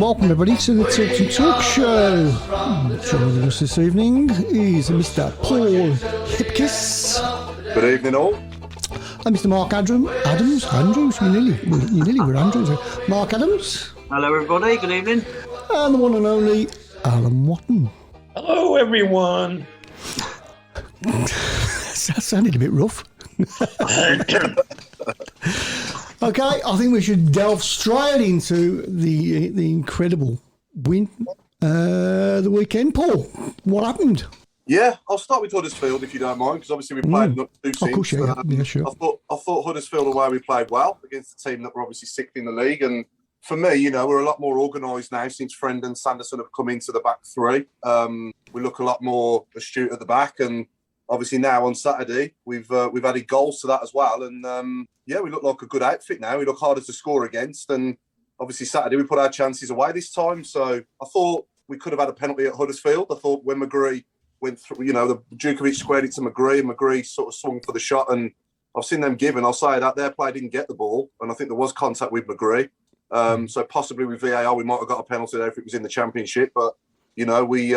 welcome everybody to the Tilton Talk Show. Joining us this evening is Mr. Paul Hipkiss. Good evening all. And Mr. Mark Andrews, you nearly were Andrews. Mark Adams. Hello everybody, good evening. And the one and only Alan Watton. Hello everyone. That sounded a bit rough. Okay, I think we should delve straight into the incredible win the weekend. Paul, what happened? Yeah, I'll start with Huddersfield if you don't mind, because obviously we played not two teams. Of course, yeah, sure. I thought Huddersfield away we played well against a team that were obviously sixth in the league, and for me, you know, we're a lot more organised now since Friend and Sanderson have come into the back three. We look a lot more astute at the back, and obviously now on Saturday we've added goals to that as well, and yeah, we look like a good outfit now. We look harder to score against, and obviously Saturday we put our chances away this time. So I thought we could have had a penalty at Huddersfield. I thought when McGree went through, you know, the Djukovic squared it to McGree, and McGree sort of swung for the shot, and I've seen them give, and I'll say that their player didn't get the ball, and I think there was contact with McGree. So possibly with VAR we might have got a penalty there if it was in the Championship, but you know, we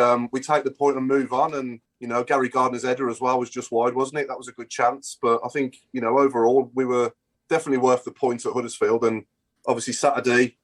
take the point and move on. And you know, Gary Gardner's header as well was just wide, wasn't it? That was a good chance, but I think, you know, overall we were definitely worth the points at Huddersfield. And obviously Saturday,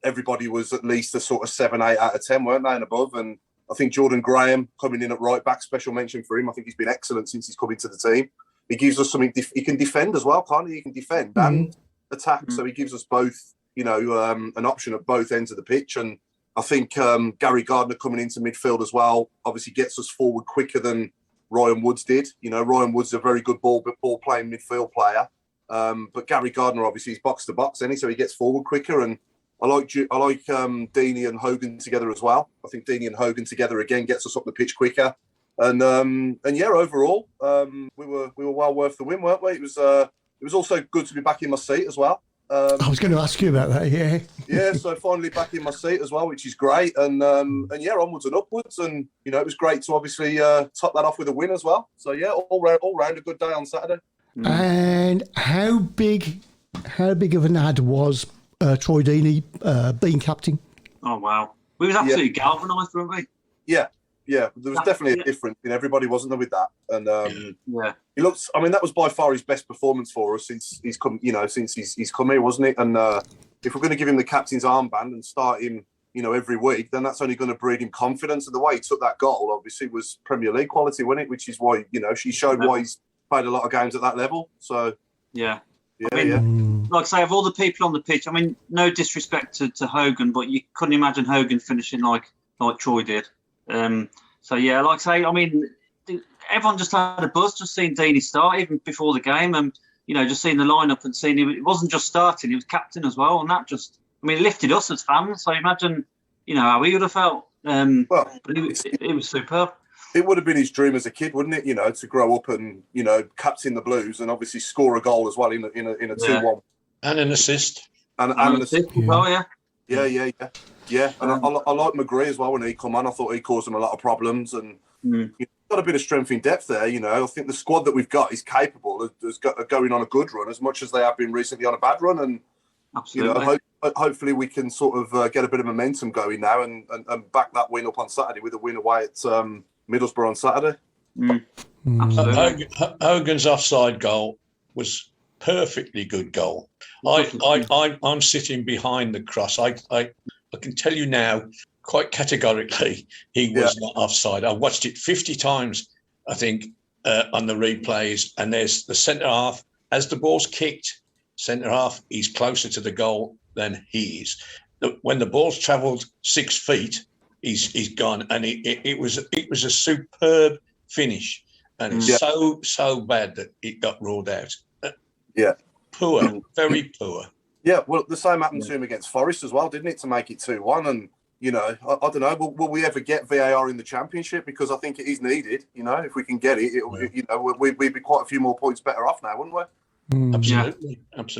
everybody was at least a sort of 7, 8 out of 10, weren't they, and above. And I think Jordan Graham coming in at right back, special mention for him. I think he's been excellent since he's come into the team. He gives us something. He can defend as well, can't he? He can defend and attack. So he gives us both, you know, an option at both ends of the pitch. And I think Gary Gardner coming into midfield as well obviously gets us forward quicker than Ryan Woods did. You know, Ryan Woods is a very good ball playing midfield player. But Gary Gardner obviously is box to box, isn't he? So he gets forward quicker, and I like Deeney and Hogan together as well. I think Deeney and Hogan together again gets us up the pitch quicker, and yeah, overall we were well worth the win, weren't we? It was also good to be back in my seat as well. I was going to ask you about that. Yeah. Yeah. So finally back in my seat as well, which is great, and yeah, onwards and upwards, and you know, it was great to obviously top that off with a win as well. So yeah, all round a good day on Saturday. And how big of an ad was Troy Deeney being captain? Oh wow, we was absolutely galvanised, weren't we? Yeah, there was definitely a difference. You know, everybody wasn't there with that, and yeah, he looks. I mean, that was by far his best performance for us since he's come. You know, since he's come here, wasn't it? And if we're going to give him the captain's armband and start him, you know, every week, then that's only going to breed him confidence. And the way he took that goal, obviously, was Premier League quality, wasn't it? Which is why, you know, she showed why he's played a lot of games at that level. So yeah. I mean, like I say, of all the people on the pitch, I mean, no disrespect to Hogan, but you couldn't imagine Hogan finishing like Troy did. So yeah, like I say, I mean, everyone just had a buzz just seeing Deeney start even before the game, and you know, just seeing the lineup and seeing him. It wasn't just starting; he was captain as well, and that just, I mean, it lifted us as fans. So imagine, you know, how we would have felt. But it was superb. It would have been his dream as a kid, wouldn't it? You know, to grow up and, you know, captain the Blues and obviously score a goal as well in a 2-1 and an assist and an assist. Oh yeah. Yeah. And I like McGree as well when he come on. I thought he caused them a lot of problems, and you've got a bit of strength in depth there. You know, I think the squad that we've got is capable of going on a good run as much as they have been recently on a bad run, and absolutely. You know, hopefully we can sort of get a bit of momentum going now and back that win up on Saturday with a win away at Middlesbrough on Saturday. Absolutely. Hogan's offside goal was perfectly good goal. I'm sitting behind the cross. I can tell you now quite categorically he was not offside. I watched it 50 times, I think, on the replays, and there's the centre half. As the ball's kicked, centre half, he's closer to the goal than he is. When the ball's travelled 6 feet, he's gone, and it was a superb finish, and it's so bad that it got ruled out. Poor, very poor. Yeah, well, the same happened to him against Forest as well, didn't it? To make it 2-1, and you know, I don't know, will we ever get VAR in the Championship? Because I think it is needed. You know, if we can get it, you know, we'd be quite a few more points better off now, wouldn't we? Absolutely. But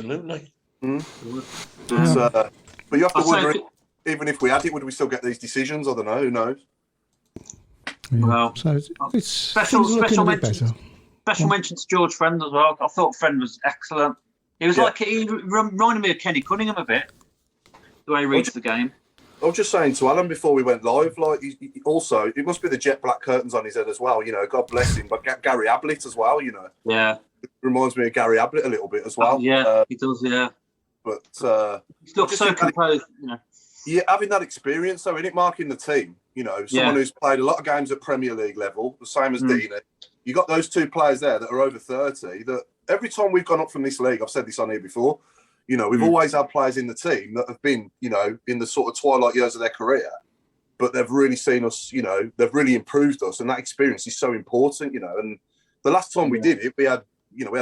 you have to wonder. Even if we had it, would we still get these decisions? I don't know. Who knows? Yeah. Well, so it's special mention to George Friend as well. I thought Friend was excellent. He was like, he reminded me of Kenny Cunningham a bit, the way he reads the game. I was just saying to Alan before we went live, like, he also, it must be the jet black curtains on his head as well, you know, God bless him, but Gary Ablett as well, you know. Yeah. It reminds me of Gary Ablett a little bit as well. He does, yeah. But he looks so composed, you know. Yeah, having that experience, though, innit, marking the team, you know, someone who's played a lot of games at Premier League level, the same as Deeney. You got those two players there that are over 30, that every time we've gone up from this league, I've said this on here before, you know, we've always had players in the team that have been, you know, in the sort of twilight years of their career, but they've really seen us, you know, they've really improved us. And that experience is so important, you know. And the last time we did it, we had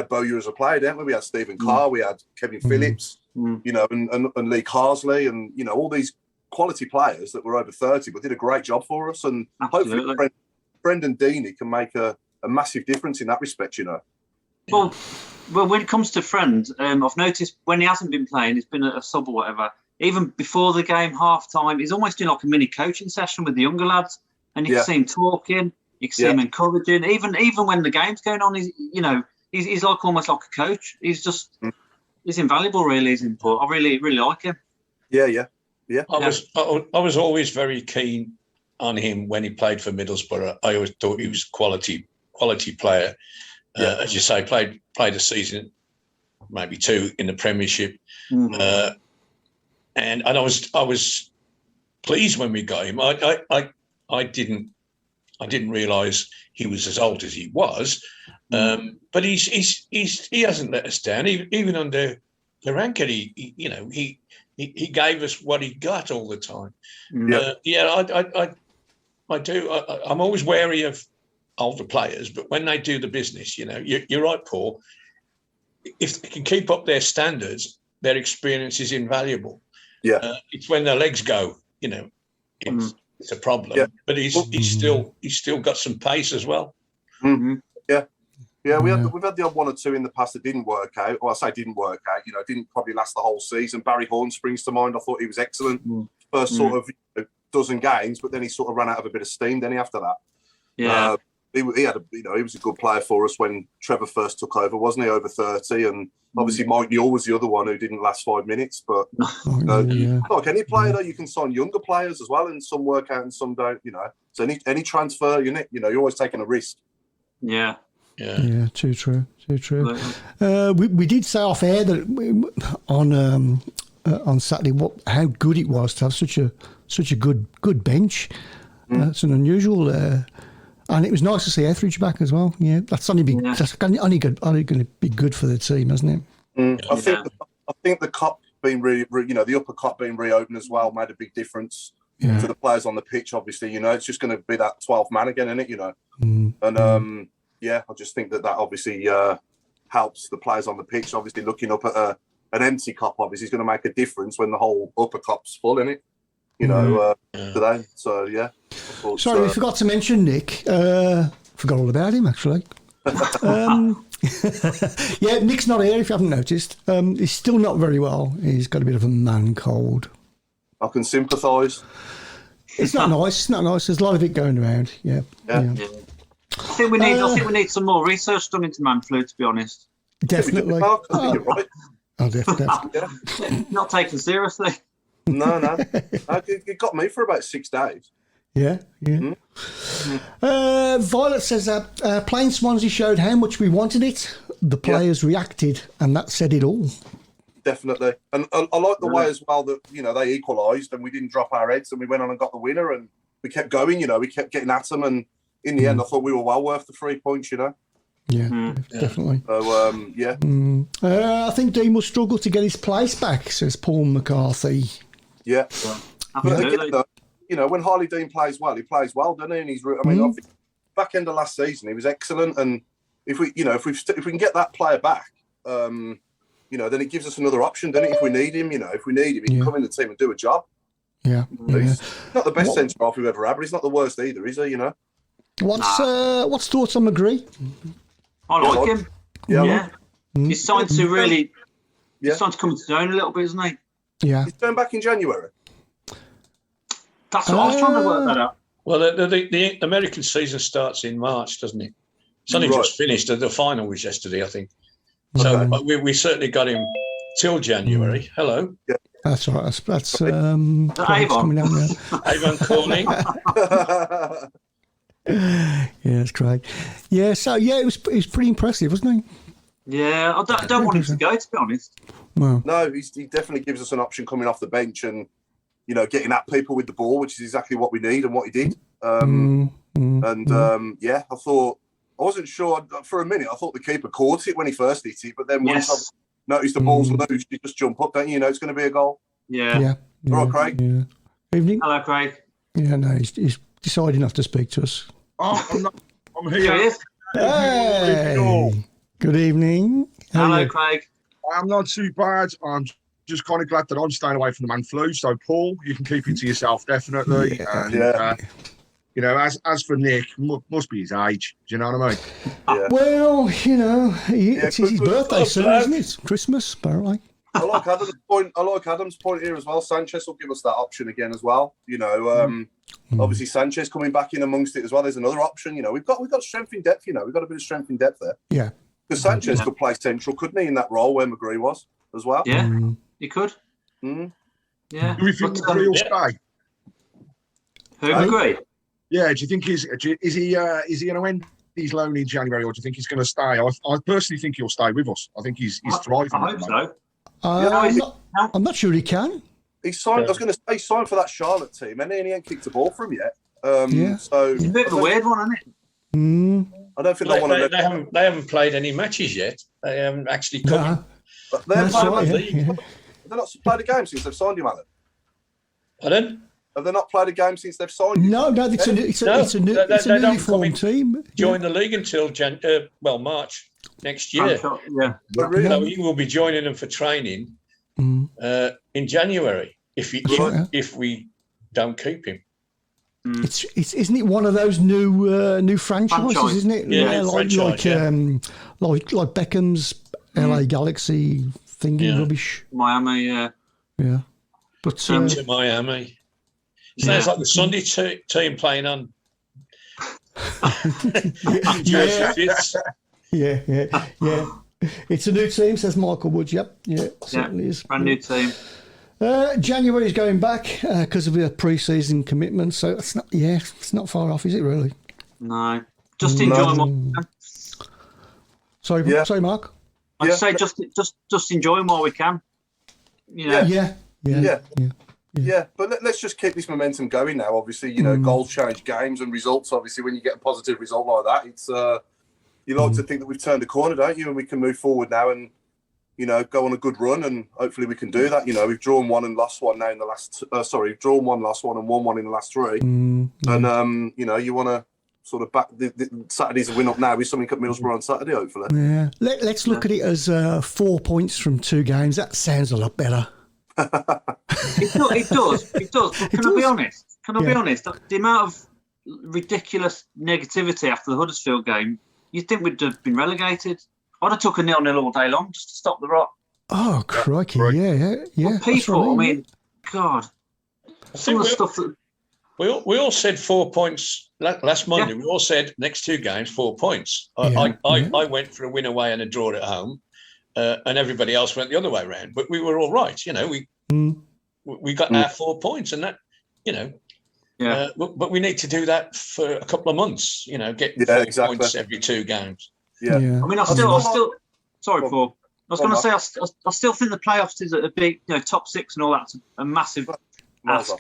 Bowyer as a player, didn't we? We had Stephen Carr, we had Kevin Phillips, you know, and Lee Carsley, and, you know, all these quality players that were over 30, but did a great job for us. And hopefully Brendan Deeney can make a massive difference in that respect, you know. Well, when it comes to Friend, I've noticed when he hasn't been playing, he's been a sub or whatever, even before the game, half-time, he's almost doing like a mini coaching session with the younger lads, and you can see him talking, you can see him encouraging, even when the game's going on, he's like almost like a coach. He's just, he's invaluable, really, his input. I really, really like him. Yeah. I was always very keen on him when he played for Middlesbrough. I always thought he was quality player. As you say, played a season, maybe two in the Premiership, and I was pleased when we got him. I didn't realise he was as old as he was, but he hasn't let us down. Even under Recored, he gave us what he got all the time. I do. I'm always wary of older players, but when they do the business, you know, you're right, Paul. If they can keep up their standards, their experience is invaluable. Yeah, it's when their legs go, you know, it's a problem. Yeah. But he's still got some pace as well. Yeah, we've had the odd one or two in the past that didn't work out. Well, I say didn't work out. You know, didn't probably last the whole season. Barry Horn springs to mind. I thought he was excellent first sort of dozen games, but then he sort of ran out of a bit of steam. Then after that, he had he was a good player for us when Trevor first took over, wasn't he? Over 30, and obviously Mike Newell was the other one who didn't last 5 minutes. But like any player, though, you can sign younger players as well, and some work out and some don't. You know, so any transfer, you're always taking a risk. Yeah. Yeah, too true. We did say off air that on Saturday how good it was to have such a good bench. It's an unusual, and it was nice to see Etheridge back as well. Yeah, that's only going to be good for the team, isn't it? I think the cup being the upper cup being reopened as well made a big difference to the players on the pitch. Obviously, it's just going to be that 12th man again, isn't it? And I just think that obviously helps the players on the pitch. Obviously, looking up at an empty cup, obviously, is going to make a difference when the whole upper cup's full, isn't it? Today. So, yeah. Sorry, we forgot to mention Nick. Forgot all about him, actually. Nick's not here, if you haven't noticed. He's still not very well. He's got a bit of a man cold. I can sympathise. It's not nice. There's a lot of it going around. Yeah. I think we need some more research done into man flu, to be honest. Definitely. I think you're right. Oh, definitely. Not taken seriously. No. It got me for about 6 days. Yeah. Violet says that playing Swansea showed how much we wanted it. The players reacted, and that said it all. Definitely. And I like the way as well that, they equalised and we didn't drop our heads and we went on and got the winner and we kept going, we kept getting at them, and in the end, I thought we were well worth the 3 points, Yeah, definitely. So, I think Dean will struggle to get his place back, says Paul McCarthy. Yeah. But again, though, when Harley Dean plays well, he plays well, doesn't he? And I think back end of last season, he was excellent. And if we can get that player back, then it gives us another option, doesn't it? If we need him, he can come in the team and do a job. Yeah. He's not the best centre half we've ever had, but he's not the worst either, is he? What's thoughts on McGree? I like him. Yeah. He's starting to really. He's starting to come into his own a little bit, isn't he? Yeah. He's going back in January. That's what I was trying to work that out. Well, the American season starts in March, doesn't it? It's only just finished. The final was yesterday, I think. So we certainly got him till January. Hello. Yeah. That's all right. That's Avon coming down there. Avon calling. Yeah, that's great. Yeah, so yeah, it was pretty impressive, wasn't he? Yeah, I don't want him to go, to be honest. Well, No, he definitely gives us an option coming off the bench and, getting at people with the ball, which is exactly what we need and what he did. Yeah, I thought, I wasn't sure for a minute. I thought the keeper caught it when he first hit it, but then once I noticed the ball's loose, you just jump up, don't you? You know it's going to be a goal. Yeah. All right, Craig. Yeah. Evening. Hello, Craig. Yeah, no, he's decided not to speak to us. Oh, I'm Here he here. is. Hey, good evening. How are Hello, you? Craig. I'm not too bad. I'm just kind of glad that I'm staying away from the man flu. So, Paul, you can keep it to yourself, definitely. Yeah. And, as for Nick, must be his age. Do you know what I mean? Yeah. Well, it's his birthday soon, isn't it? It's Christmas, apparently. I like Adam's point here as well. Sanchez will give us that option again as well. Obviously Sanchez coming back in amongst it as well. There's another option. We've got strength in depth. We've got a bit of strength in depth there. Yeah. Because Sanchez could play central, couldn't he, in that role where McGree was as well? Yeah, you could. Mm. Yeah. Do we think McGree will stay? Who McGree? Yeah. Do you think is he going to end his loan in January, or do you think he's going to stay? I personally think he'll stay with us. I think he's thriving. I hope so. I'm not sure he can. He's signed. I was going to say he signed for that Charlotte team, and he ain't kicked a ball for him yet. So It's a bit of a weird one, isn't it? I don't think They haven't played any matches yet. They haven't actually come. But That's right, yeah. They've not played a game since they've signed him, Alan. Pardon? Have they not played a game since they've signed him? No, it's a newly formed team. Join the league until March next year. Yeah. But really, So he will be joining them for training in January if we don't keep him. Isn't it one of those new franchises? Isn't it? Yeah, like Beckham's LA Galaxy thingy rubbish. Miami, yeah. Yeah, but To Miami. Sounds like the Sunday team playing on. Yeah. It's a new team, says Michael Woods. Yep, certainly is. Brand new team. January's going back because of the pre-season commitment, so it's not far off, is it really? No, just enjoy them. Sorry, Mark. I'd say just enjoy them while we can. Yeah. But let's just keep this momentum going now. Obviously, goals change games and results. Obviously, when you get a positive result like that, it's you like to think that we've turned a corner, don't you? And we can move forward now and go on a good run, and hopefully we can do that. We've drawn one and lost one now in the last. Drawn one, lost one, and won one in the last three. And you want to sort of back the Saturday's a win up now with something at Middlesbrough on Saturday, hopefully. Yeah, let's look at it as 4 points from 2 games. That sounds a lot better. It does. But can I be honest? Be honest? The amount of ridiculous negativity after the Huddersfield game, you'd think we'd have been relegated. I'd have took a 0-0 all day long just to stop the rot. Oh, crikey. Yeah. Well, people, I mean, God. Some of the stuff that... We all said 4 points last Monday. We all said next 2 games, 4 points. I went for a win away and a draw at home, and everybody else went the other way around. But we were all right. We got our 4 points, and that, but we need to do that for a couple of months. Get 4 points every 2 games. Yeah. I mean, I still. Sorry, Paul. I was going to say, I still think the playoffs is a big, top 6 and all that's a massive ask.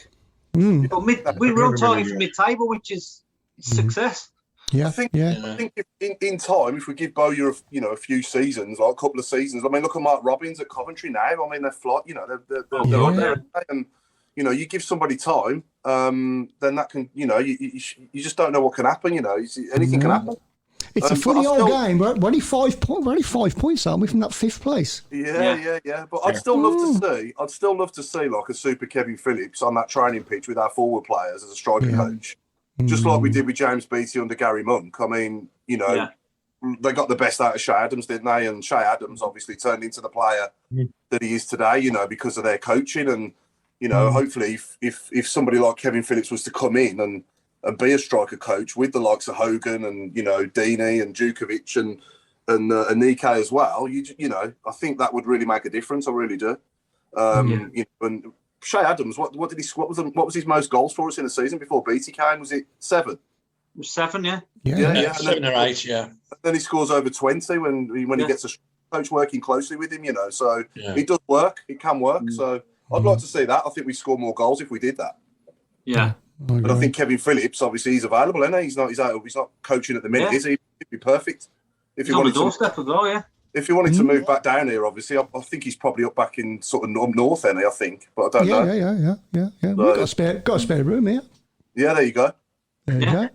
But we were on target for mid-table, which is success. Yeah, I think if in time, if we give Bowyer, a few seasons, like a couple of seasons. I mean, look at Mark Robbins at Coventry now. I mean, they're fly. They're right there, and you give somebody time, then that can, you just don't know what can happen. Anything can happen. It's a funny old game. We're only 5 points, aren't we, from that 5th place? Yeah. But I'd still love to see like a super Kevin Phillips on that training pitch with our forward players as a striker coach, just like we did with James Beattie under Gary Monk. I mean, they got the best out of Shay Adams, didn't they? And Shay Adams obviously turned into the player that he is today, because of their coaching. And hopefully, if somebody like Kevin Phillips was to come in and be a striker coach with the likes of Hogan and Deeney and Djukovic and Nike as well. You know, I think that would really make a difference. I really do. You know, and Shay Adams, what was his most goals for us in the season before Beattie came? Was it 7? It was 7, yeah. Yeah. 7 or 8, yeah. Then he scores over 20 when he gets a coach working closely with him, you know. So it does work. It can work. So I'd like to see that. I think we score more goals if we did that. Yeah. But I think Kevin Phillips, obviously, he's available, isn't he? He's not coaching at the minute, is he? He'd be perfect. If he's on the doorstep as well, yeah. If he wanted to move back down here, obviously, I think he's probably up back in sort of up north, isn't he? I think, but I don't know. Yeah. We've got a spare room here. Yeah, there you go. There you go.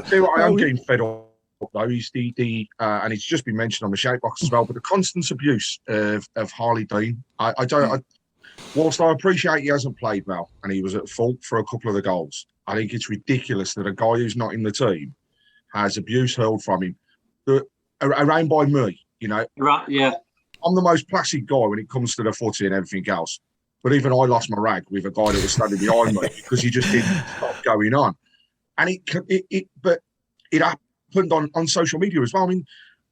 See what I am getting fed up though is the and it's just been mentioned on the shout box as well, but the constant abuse of Harley Dean. Whilst I appreciate he hasn't played well and he was at fault for a couple of the goals, I think it's ridiculous that a guy who's not in the team has abuse hurled from him around by me, you know. Right, yeah. I'm the most placid guy when it comes to the footy and everything else. But even I lost my rag with a guy that was standing behind me because he just didn't stop going on. And it happened on social media as well. I mean,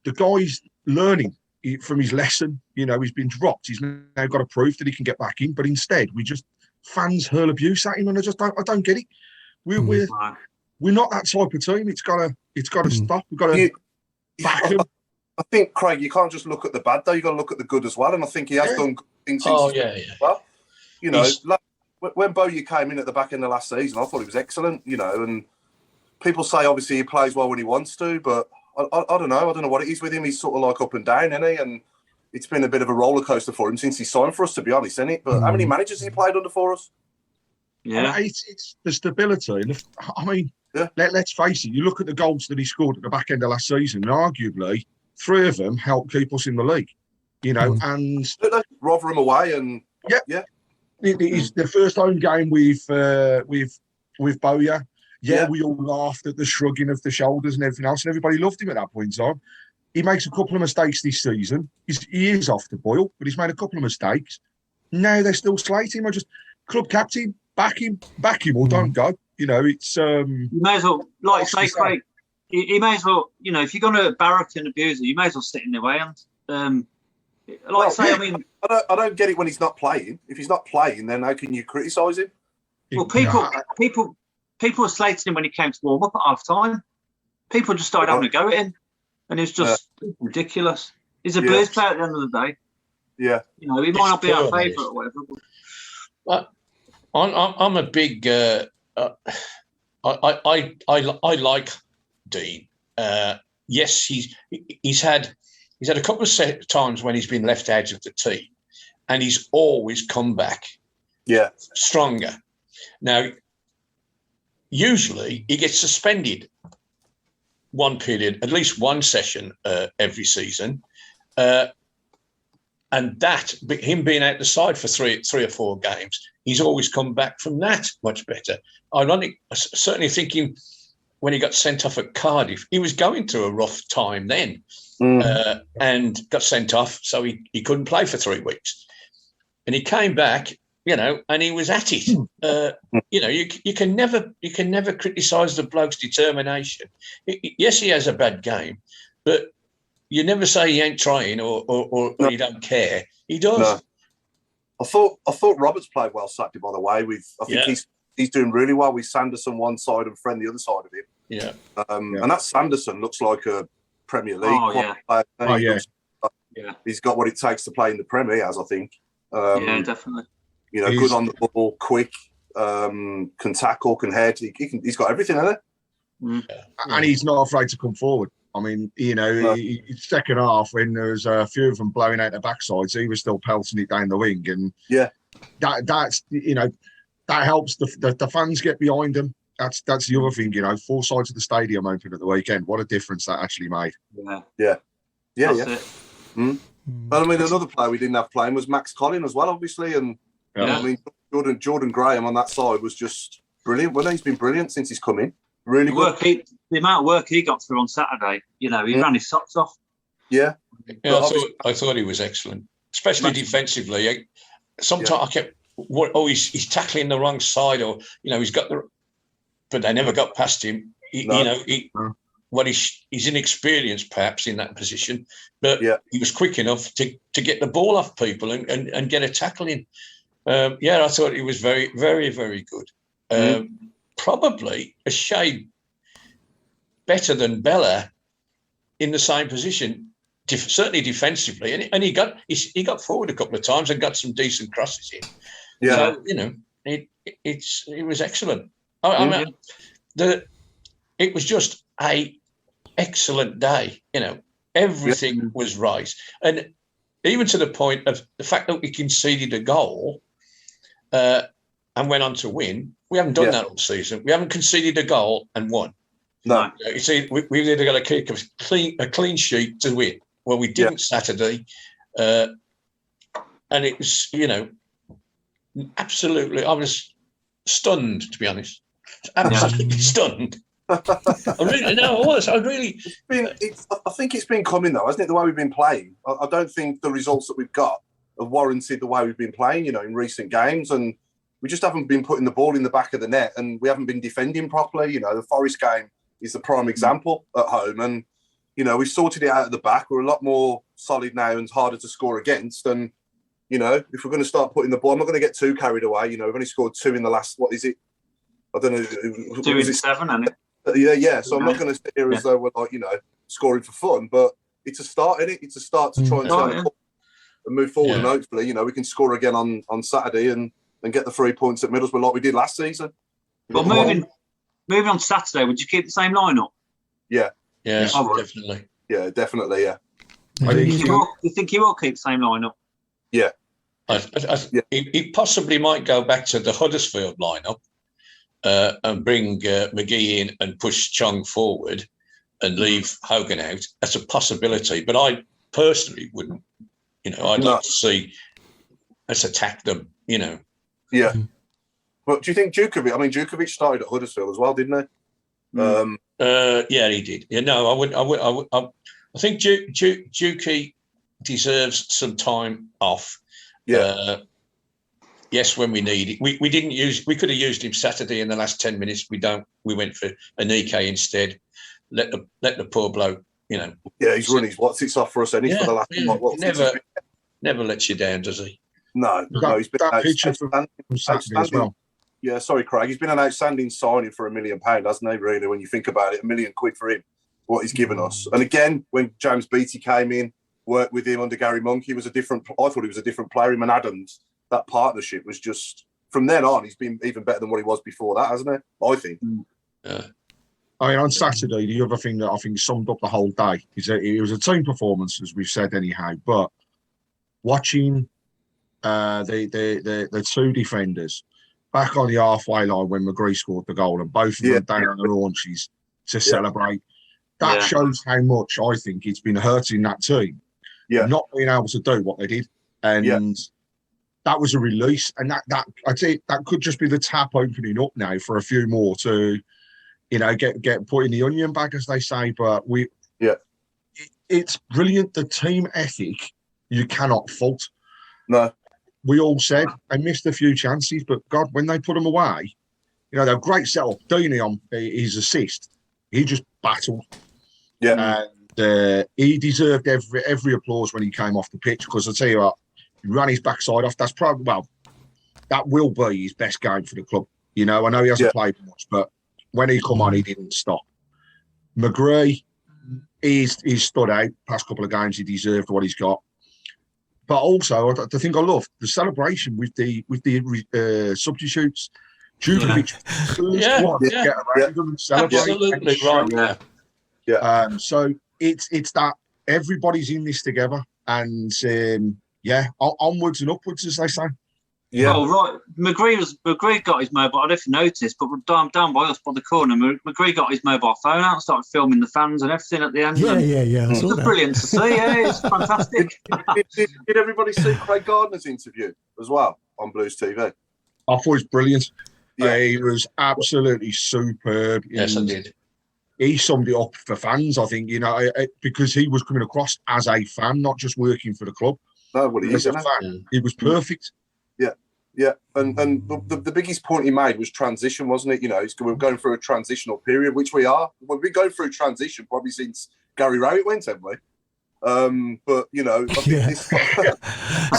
the guy's learning from his lesson. You know, he's been dropped. He's now got to prove that he can get back in. But instead, fans hurl abuse at him, and I don't get it. We're not that type of team. It's got to stop. We've got to back him. I think, Craig, you can't just look at the bad though. You've got to look at the good as well. And I think he has done good things. Well, you know, when Bowyer came in at the back end of last season, I thought he was excellent. You know, and people say obviously he plays well when he wants to, but I don't know. I don't know what it is with him. He's sort of like up and down, isn't he? And it's been a bit of a roller coaster for him since he signed for us, to be honest, isn't it? But how many managers has he played under for us? Yeah, it's the stability. And let's face it. You look at the goals that he scored at the back end of last season, and arguably 3 of them helped keep us in the league. You know, and Rotherham away, and it is the first home game with Bowyer. Yeah, we all laughed at the shrugging of the shoulders and everything else, and everybody loved him at that point in time. He makes a couple of mistakes this season. He is off the boil, but he's made a couple of mistakes. Now they're still slating him. I just club captain, back him, or don't go. You know, it's you may as well, like you say, Craig. You may as well, you know, if you're going to barrack and abuse it, you may as well sit in their way. And I mean, I don't get it when he's not playing. If he's not playing, then how can you criticise him? Well, people were slating him when he came to warm up at half time. People just started having a go at him, and it's just ridiculous. He's a Blues player at the end of the day. Yeah, you know, he might not be our favourite or whatever. But I'm a big. I like Dean. Yes, he's had a couple of times when he's been left out of the team, and he's always come back. Yeah, stronger. Now, usually he gets suspended one period, at least one session every season, and that him being out the side for three or 4 games, he's always come back from that much better. Ironic, certainly thinking when he got sent off at Cardiff, he was going through a rough time then, and got sent off, so he couldn't play for 3 weeks, and he came back. You know, and he was at it. You know, you can never criticise the bloke's determination. Yes, he has a bad game, but you never say he ain't trying or he don't care. He does. No. I thought Roberts played well Saturday, by the way. I think he's doing really well with Sanderson one side and Friend the other side of him. Yeah. And that Sanderson looks like a Premier League player. He's got what it takes to play in the Premier, as I think. Yeah, definitely. You know, good on the ball, quick, can tackle, can head. He's got everything, hasn't he? And he's not afraid to come forward. I mean, you know, second half when there was a few of them blowing out their backsides, he was still pelting it down the wing, and that's you know, that helps the fans get behind him. That's the other thing, you know. 4 sides of the stadium open at the weekend. What a difference that actually made. Yeah. But I mean, another player we didn't have playing was Max Collin as well, obviously, and. I mean, Jordan Graham on that side was just brilliant. Well, he's been brilliant since he's come in. Really good. The amount of work he got through on Saturday, you know, he ran his socks off. Yeah. I thought he was excellent, especially defensively. Sometimes I kept, he's tackling the wrong side, or, you know, he's got but they never got past him. You know, well, he's inexperienced perhaps in that position, but he was quick enough to get the ball off people and get a tackle in. I thought he was very, very, very good. Probably a shade better than Bella in the same position, certainly defensively, and he got forward a couple of times and got some decent crosses in. Yeah, so, it was excellent. I mean, it was just a excellent day. Everything was right, and even to the point of the fact that we conceded a goal and went on to win. We haven't done that all season. We haven't conceded a goal and won. No, you see, we've either got to keep a clean sheet to win. Well, we didn't Saturday, and it was, absolutely. I was stunned, to be honest. Absolutely stunned. I was. I think it's been coming though, hasn't it? The way we've been playing. I don't think the results that we've got have warranted the way we've been playing. In recent games, and we just haven't been putting the ball in the back of the net, and we haven't been defending properly. The Forest game is the prime example at home, and we've sorted it out at the back. We're a lot more solid now and harder to score against. And if we're going to start putting the ball, I'm not going to get too carried away. We've only scored 2 in the last. What is it? I don't know. 2 in 7, isn't it? Yeah. So I'm not going to sit here as though we're like, scoring for fun, but it's a start, isn't it? It's a start to try and turn the ball and move forward. And hopefully, we can score again on Saturday and get the 3 points at Middlesbrough like we did last season. Well, moving on Saturday, would you keep the same lineup? Yeah. Yes, definitely. Yeah, definitely. Yeah. You think he will keep the same lineup? Yeah. He possibly might go back to the Huddersfield lineup. And bring McGee in and push Chong forward and leave Hogan out. That's a possibility, but I personally wouldn't. I'd like to see us attack them. Yeah. Well, do you think Djukovic? I mean, Djukovic started at Huddersfield as well, didn't he? Yeah, he did. No, I would. I think Djuki deserves some time off. Yeah. Yes, when we need it. We didn't use. We could have used him Saturday in the last 10 minutes. We don't. We went for Anike instead. Let the poor bloke. Yeah, he's run his what's off for us, and he's for the last. Never lets you down, does he? No, he's been outstanding. Yeah, sorry, Craig. He's been an outstanding signing for £1 million, hasn't he? Really, when you think about it, £1 million for him, what he's given us. And again, when James Beattie came in, worked with him under Gary Monk, I thought he was a different player. Him and Adams. That partnership was just, from then on, he's been even better than what he was before that, hasn't he? I think. Yeah. I mean, on Saturday, the other thing that I think summed up the whole day is that it was a team performance, as we've said anyhow, but watching the 2 defenders back on the halfway line when McGree scored the goal and both of them down on their haunches to celebrate, that shows how much I think it's been hurting that team. Yeah. Not being able to do what they did. And that was a release, and that I'd say that could just be the tap opening up now for a few more to, get put in the onion bag, as they say. But it's brilliant. The team ethic you cannot fault. No, we all said they missed a few chances, but God, when they put them away, they're great setup. Deeney on his assist, he just battled. Yeah, and he deserved every applause when he came off the pitch, because I tell you what. He ran his backside off. That's probably, that will be his best game for the club. I know he hasn't played much, but when he come on, he didn't stop. McGree, he's stood out. Past couple of games, he deserved what he's got. But also, the thing I love, the celebration with the substitutes. Djukovic, first one to get around them and celebrate. Absolutely right. Yeah. So it's that everybody's in this together, and onwards and upwards, as they say. Yeah. Oh, right. McGree got his mobile. I don't know if you noticed, but down by us by the corner, McGree got his mobile phone out and started filming the fans and everything at the end. Yeah. It was brilliant to see. Yeah, it's fantastic. Did everybody see Craig Gardner's interview as well on Blues TV? I thought it was brilliant. Yeah, he was absolutely superb. Yes, I did. He summed it up for fans, I think, because he was coming across as a fan, not just working for the club. No, well, he is a fan. He was perfect. Yeah, and the biggest point he made was transition, wasn't it? You know, we're going through a transitional period, which we are. We've been going through transition probably since Gary Rowett went, haven't we? But you know, I think this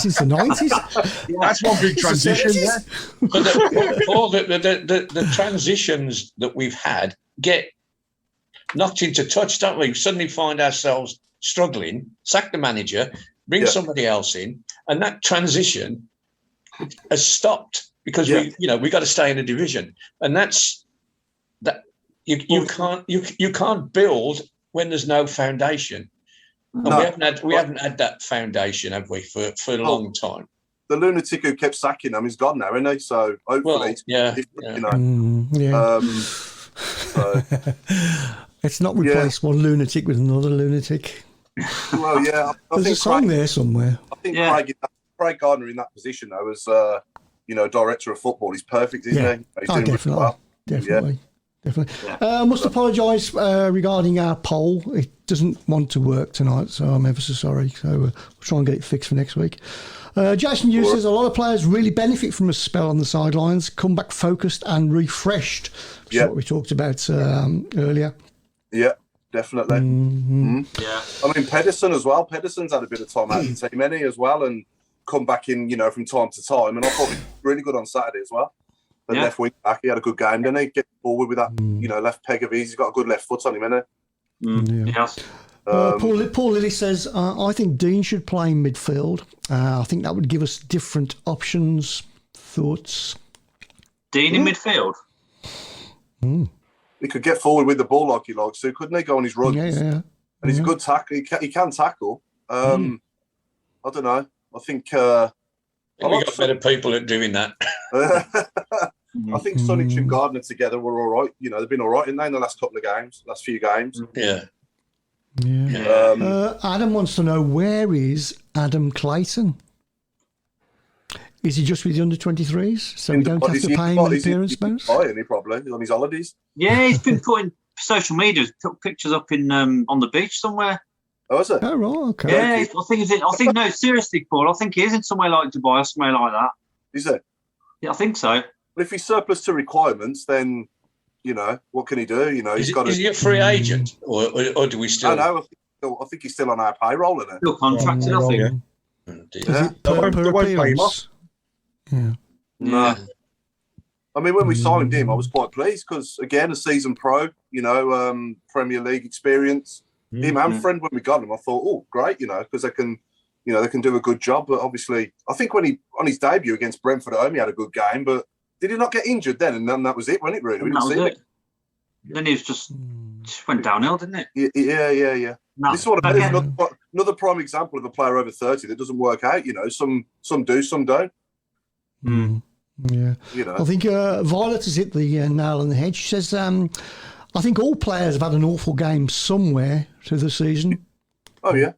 since the 90s. That's one big transition. Yeah. But all the transitions that we've had get knocked into touch, don't we? Suddenly find ourselves struggling, sack the manager, bring somebody else in, and that transition has stopped because we got to stay in the division, and that's that. You can't build when there's no foundation. And No. we haven't had that foundation, have we, for a long time? The lunatic who kept sacking him is gone now, isn't he? So hopefully, you know, so. Let's not replace one lunatic with another lunatic. Well, yeah, I There's think a song there somewhere. I think Craig Gardner in that position, though, as director of football, he's perfect, isn't he? He's doing really well. Definitely. I must apologise regarding our poll. It doesn't want to work tonight, so I'm ever so sorry. So we'll try and get it fixed for next week. Jason Hughes says a lot of players really benefit from a spell on the sidelines, come back focused and refreshed. Which is what we talked about earlier. Yeah, definitely. Yeah, I mean Pedersen as well. Pedersen's had a bit of time out of the team, as well, and come back in, from time to time. And I thought he was really good on Saturday as well. The left wing back, he had a good game, didn't he? Get forward with that, left peg of his. He's got a good left foot on him, hasn't he? Yes. Paul Lilly says, I think Dean should play in midfield. I think that would give us different options. Thoughts? Dean in midfield? He could get forward with the ball like he likes to, couldn't he? Go on his runs. Yeah. And he's a good tackle. He can tackle. I don't know. I think... we've got better people at doing that. I think Sonic and Gardner together were all right. They've been all right, in the last couple of games, last few games. Yeah. Adam wants to know, where is Adam Clayton? Is he just with the under-23s? So we don't have to pay him an appearance bonus? He probably on his holidays. Yeah, he's been putting social media, put pictures up in on the beach somewhere. Oh, is it? Oh, right, okay. Yeah, I think no, seriously, Paul, I think he is in somewhere like Dubai or somewhere like that. Is it? Yeah, I think so. But if he's surplus to requirements, then, what can he do? Is he a free agent, or do we still? I know. I think he's still on our payroll, isn't he? Still contracted, I think. They won't pay him off. Yeah. No. I mean, when we signed him, I was quite pleased because, again, a season pro, Premier League experience. Him and friend, when we got him, I thought, oh, great, because they can do a good job. But obviously, I think when on his debut against Brentford at home, he had a good game. But did he not get injured then? And then that was it, wasn't it, really? We didn't see it. Then he was just went downhill, didn't it? Yeah. No. This is what another prime example of a player over 30 that doesn't work out. Some do, some don't. Yeah. I think Violet has hit the nail on the head. She says, I think all players have had an awful game somewhere through the season. Oh, yeah.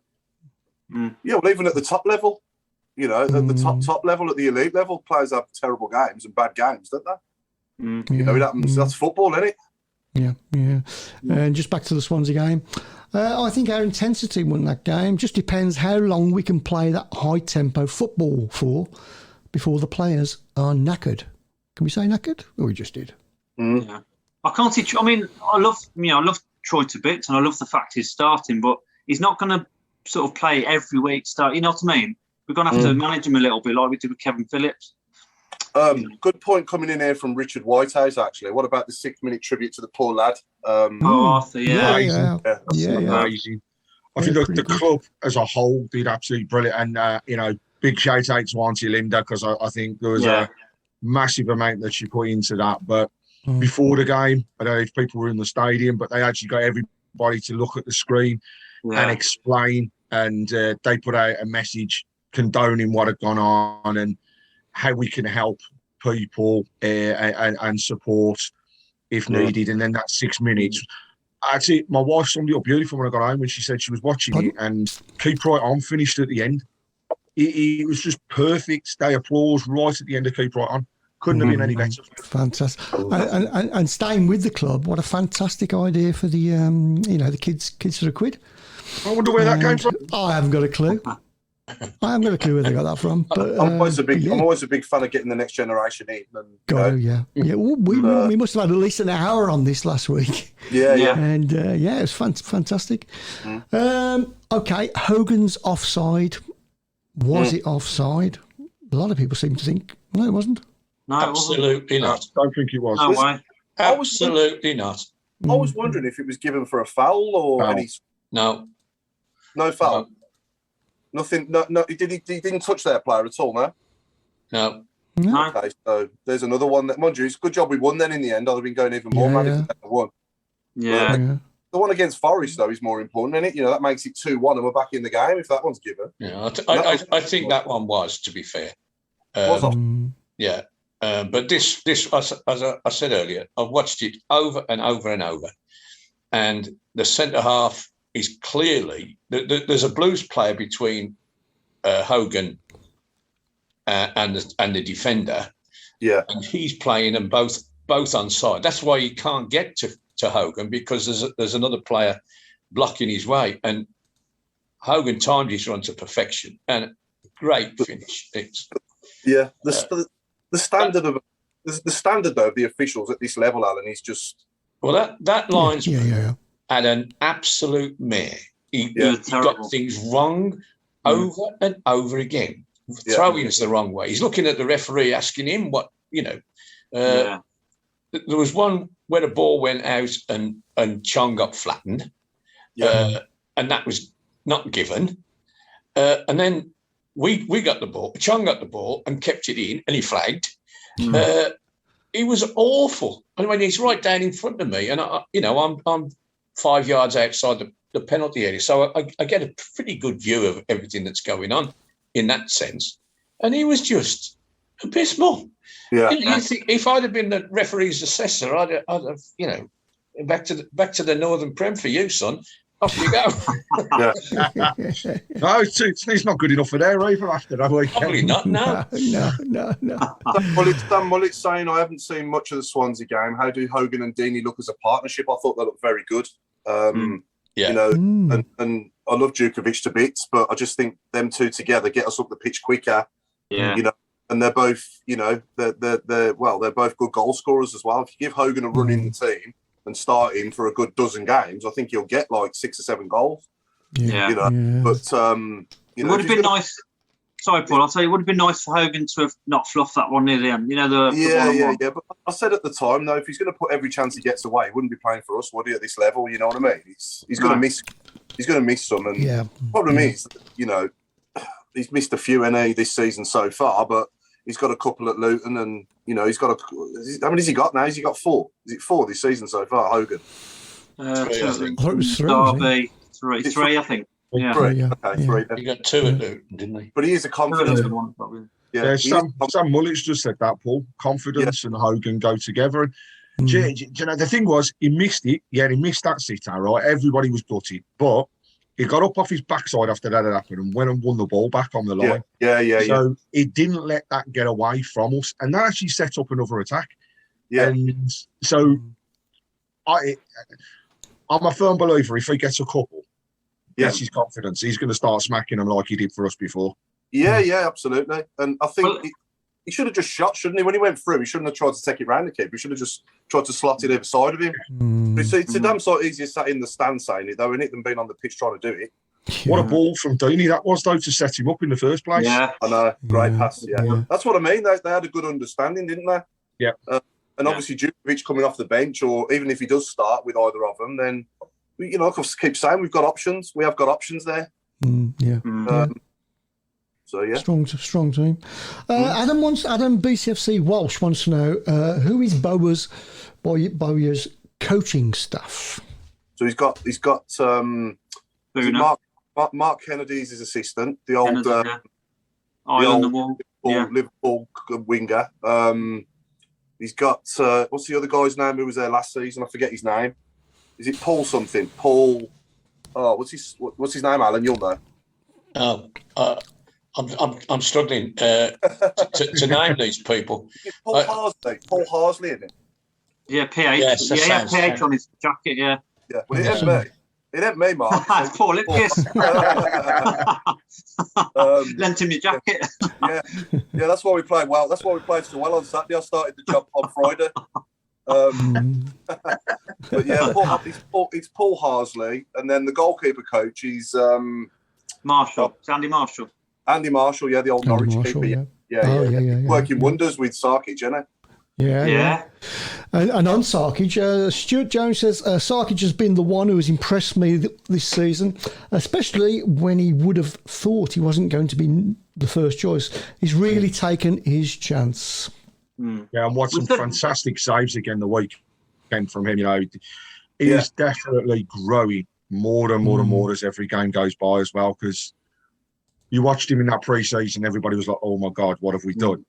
Yeah, well, even at the top level, at the top level, at the elite level, players have terrible games and bad games, don't they? It happens. That's football, isn't it? Yeah. And just back to the Swansea game. I think our intensity won that game. Just depends how long we can play that high-tempo football for before the players are knackered. Can we say knackered? Or we just did? Yeah. I can't see. I mean, I love Troy to bits, and I love the fact he's starting, but he's not going to sort of play every week. You know what I mean? We're going to have to manage him a little bit, like we did with Kevin Phillips. Good point coming in here from Richard Whitehouse. Actually, what about the 6-minute tribute to the poor lad? Arthur, yeah. Amazing. I think the club as a whole did absolutely brilliant, and big shout out to Auntie Linda, because I think there was a massive amount that she put into that, but. Before the game, I don't know if people were in the stadium, but they actually got everybody to look at the screen and explain, and they put out a message condoning what had gone on and how we can help people and support if needed. And then that 6 minutes. Actually, my wife summed it up beautiful when I got home, when she said she was watching it, and Keep Right On finished at the end. It was just perfect. They applause right at the end of Keep Right On. Couldn't have been any better. Fantastic. And staying with the club, what a fantastic idea for the the kids for a quid. I wonder where that came from. I haven't got a clue. I haven't got a clue where they got that from. But I'm always a big fan of getting the next generation in. And, yeah. Well, we must have had at least an hour on this last week. Yeah. And it was fantastic. Okay, Hogan's offside. Was it offside? A lot of people seem to think no, it wasn't. No, Absolutely not. I don't think it was. No way. Absolutely not. I was wondering if it was given for a foul or any. No foul. No. Nothing. No. He didn't touch their player at all. No. No. Okay, so there's another one. That, mind you, it's a good job we won. Then in the end, I'd have been going even more mad if we hadn't won. Yeah. The one against Forest though is more important, isn't it? You know, that makes it 2-1, and we're back in the game if that one's given. Yeah, I think that one was, to be fair. Yeah. But this, as I said earlier, I've watched it over and over and over, and the centre half is clearly there's a Blues player between Hogan and the defender. Yeah, and he's playing them both onside. That's why he can't get to Hogan, because there's another player blocking his way, and Hogan timed his run to perfection and great finish. The standard of the officials at this level, Alan, is just that linesman had an absolute mare. He got things wrong over and over again. Throwing us the wrong way. He's looking at the referee, asking him what There was one where the ball went out and Chong got flattened, and that was not given. And then we got the ball. Chong got the ball and kept it in, and he flagged. He was awful. I mean, he's right down in front of me, and I'm 5 yards outside the penalty area, so I get a pretty good view of everything that's going on in that sense. And he was just abysmal. Yeah. You think if I'd have been the referee's assessor, I'd have, back to the Northern Prem for you, son. Off you go. No, it's not good enough for there either after that weekend. Probably not, no. Dan Mullet's saying, I haven't seen much of the Swansea game. How do Hogan and Deeney look as a partnership? I thought they looked very good. And I love Djukovic to bits, but I just think them two together get us up the pitch quicker. Yeah. And they're both, they're both good goal scorers as well. If you give Hogan a run in the team and start him for a good dozen games, I think he'll get like 6 or 7 goals. But it would have been nice. Sorry, Paul. I'll tell you, it would have been nice for Hogan to have not fluffed that one near the end. But I said at the time, though, if he's going to put every chance he gets away, he wouldn't be playing for us, would he? At this level, you know what I mean? He's going to miss. He's going to miss some, and the problem is, he's missed a few this season so far, but he's got a couple at Luton, and he's got how many has he got now? Has he got 4? Is it 4 this season so far, Hogan? 3, I think. Three, I think. Yeah. 3. Okay, 3. He got 2 at Luton, didn't he? But he is a confidence one. Sam Mullet's just said that, Paul. Confidence and Hogan go together. And the thing was, he missed it. Yeah, he missed that sitter, right? Everybody was gutted, but he got up off his backside after that had happened and went and won the ball back on the line. So he didn't let that get away from us, and that actually set up another attack. Yeah. And so I'm a firm believer, if he gets a couple, that's his confidence. He's going to start smacking them like he did for us before. Yeah, absolutely. And I think he should have just shot, shouldn't he? When he went through, he shouldn't have tried to take it round the keeper. He should have just tried to slot it either side of him. But it's a damn sight easier sat in the stand saying it, though, isn't it, than being on the pitch trying to do it. What a ball from Deeney that was, though, to set him up in the first place. Yeah, I know. Great pass, That's what I mean. They had a good understanding, didn't they? Yeah. And obviously, Djukovic coming off the bench, or even if he does start with either of them, then, I keep saying we've got options. We have got options there. So strong team. Adam BCFC Walsh wants to know who is Bowyer's coaching staff. So he's got Mark Kennedy's his assistant, the old Liverpool winger. He's got what's the other guy's name who was there last season? I forget his name. Is it Paul something? Paul. Oh, what's his name, Alan? You'll know. I'm struggling to name these people. Paul Harsley, isn't it? Yeah, PH. Yes, PH on his jacket. Yeah. Well, it ain't me. It ain't me, Mark. It's Paul Hipkiss. Lent him your jacket. yeah, that's why we played well. That's why we played so well on Saturday. I started the job on Friday. But yeah, it's Paul Harsley, and then the goalkeeper coach is Marshall. It's Andy Marshall. Andy Marshall, yeah, the old Andy Norwich Marshall, keeper. yeah. Working wonders with Sarkic, isn't it? Yeah. And on Sarkic, Stuart Jones says Sarkic has been the one who has impressed me this season, especially when he would have thought he wasn't going to be the first choice. He's really taken his chance. Yeah, and watched some fantastic saves again the weekend from him. You know, he is definitely growing more and more as every game goes by as well. Because you watched him in that pre-season, everybody was like, "Oh my God, what have we done?"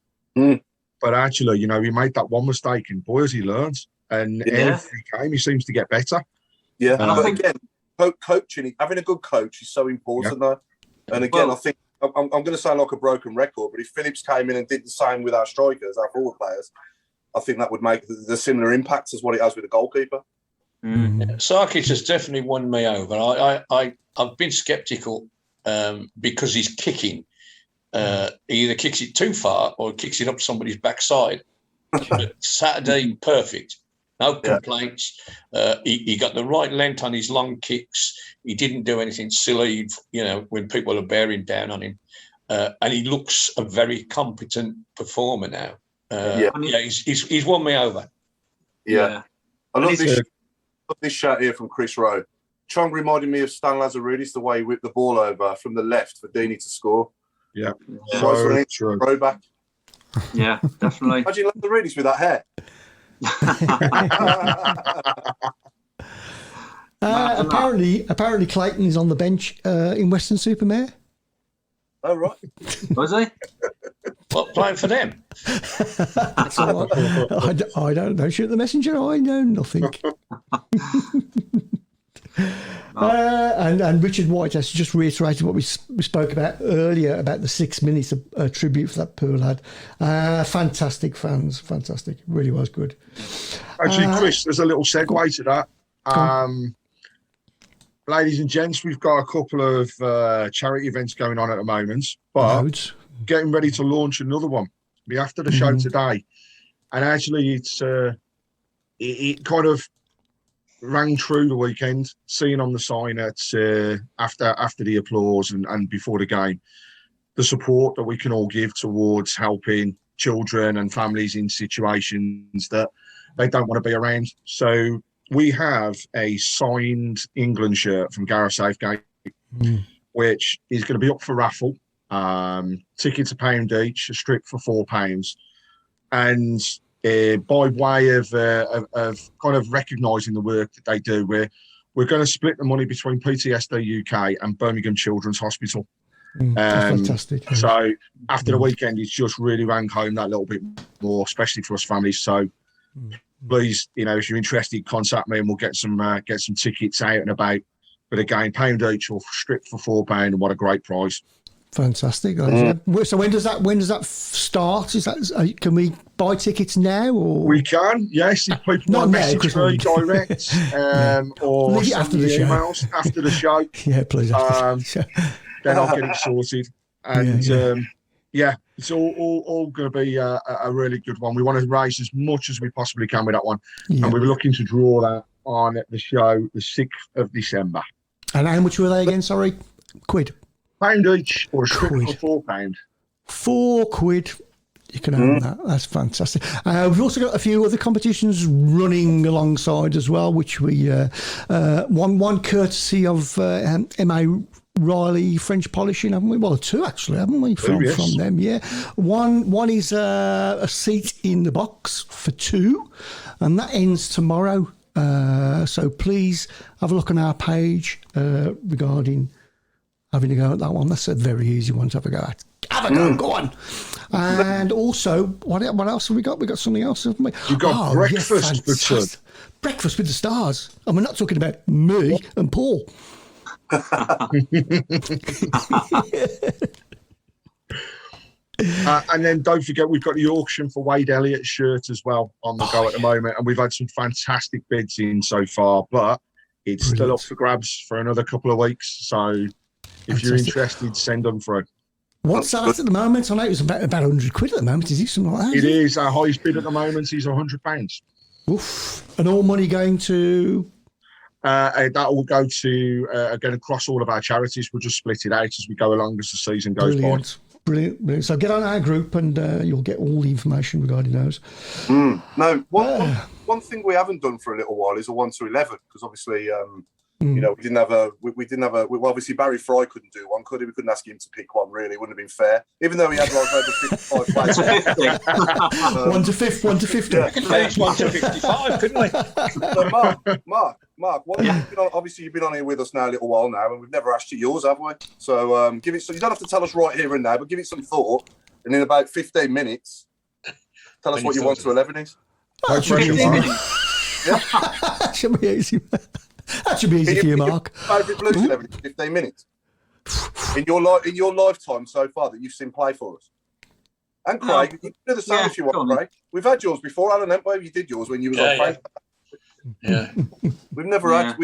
But actually, you know, he made that one mistake, and boy, has he learned. And every game, he seems to get better. Yeah, and I think again, coaching, having a good coach is so important, though. And again, I think I'm going to sound like a broken record, but if Phillips came in and did the same with our strikers, our forward players, I think that would make the similar impact as what it has with the goalkeeper. Sarkic has definitely won me over. I've been sceptical because he's kicking. He either kicks it too far or kicks it up somebody's backside. But Saturday, perfect. No complaints. He got the right length on his long kicks. He didn't do anything silly, you know, when people are bearing down on him. And he looks a very competent performer now. He's won me over. Yeah. I love this shot here from Chris Rowe. Chong reminded me of Stan Lazaridis, the way he whipped the ball over from the left for Deeney to score. Yeah. So true. Throwback. Yeah, definitely. Imagine Lazaridis with that hair. Apparently Clayton is on the bench in Weston-super-Mare. Oh, right. Was he? What, playing for them? That's all right. I don't know. Shoot the messenger. I know nothing. And Richard White has just reiterated what we spoke about earlier about the 6 minutes of tribute for that poor lad. Fantastic fans, fantastic. It really was good. Actually, Chris, there's a little segue to that. Ladies and gents, we've got a couple of charity events going on at the moment, but getting ready to launch another one. Be after the show today, and actually, it's it kind of rang true the weekend, seeing on the sign at after the applause and before the game, the support that we can all give towards helping children and families in situations that they don't want to be around. So we have a signed England shirt from Gareth Southgate, which is going to be up for raffle. Tickets £1 each, a strip for £4, and by way of kind of recognising the work that they do, we're going to split the money between PTSD UK and Birmingham Children's Hospital. Fantastic. So after the weekend, it's just really rang home that little bit more, especially for us families. So please, you know, if you're interested, contact me and we'll get some tickets out and about for the game. £1 each or strip for £4, and what a great prize. Fantastic. So when does that start? Is that can we buy tickets now? Or we can, yes. If people want to message me direct or send after me the emails after the show. Yeah, please. Then I'll get it sorted. And it's all going to be a really good one. We want to raise as much as we possibly can with that one, and we're looking to draw that on the show the 6th of December. And how much were they again? Sorry, £1. £1 each or a strip for £4. £4. You can own that. That's fantastic. We've also got a few other competitions running alongside as well, which we one courtesy of M.A. Riley French Polishing, haven't we? Well, two actually, haven't we? From them, yeah. One is a seat in the box for 2, and that ends tomorrow. So please have a look on our page regarding having a go at that one. That's a very easy one to have a go at. Have a go, go on. And also, what else have we got? We got something else, haven't we? We've got breakfast for 2. Breakfast with the stars. And we're not talking about me and Paul. And then don't forget, we've got the auction for Wade Elliott's shirt as well on the go at the moment, and we've had some fantastic bids in so far, but It's still up for grabs for another couple of weeks. So if you're interested, send them through. What's that at the moment? I know it's about 100 quid at the moment. Is it something like that? It is. Our highest bid at the moment is £100. Oof. And all money going to? That will go to, again, across all of our charities. We'll just split it out as we go along as the season goes by. Brilliant. So get on our group and you'll get all the information regarding those. No, one thing we haven't done for a little while is a 1 to 11, because obviously, you know, we didn't have a. Well, obviously Barry Fry couldn't do one, could he? We couldn't ask him to pick one. Really, it wouldn't have been fair. Even though he had like over 55 players. 1 to 50. 1 to 50. Yeah, 1 to 55, couldn't we? So Mark, obviously you've been on here with us now a little while now, and we've never asked you yours, have we? So give it. So you don't have to tell us right here and now, but give it some thought, and in about 15 minutes, tell us what your 1 to 11 is. That should be easy. That should be easy for you, Mark. Favourite Blues 11 in 15 minutes. In your lifetime so far that you've seen play for us. And Craig, you can do the same if you want, Craig. We've had yours before, Alan, haven't we? You did yours when you was on Facebook. Yeah. We've never had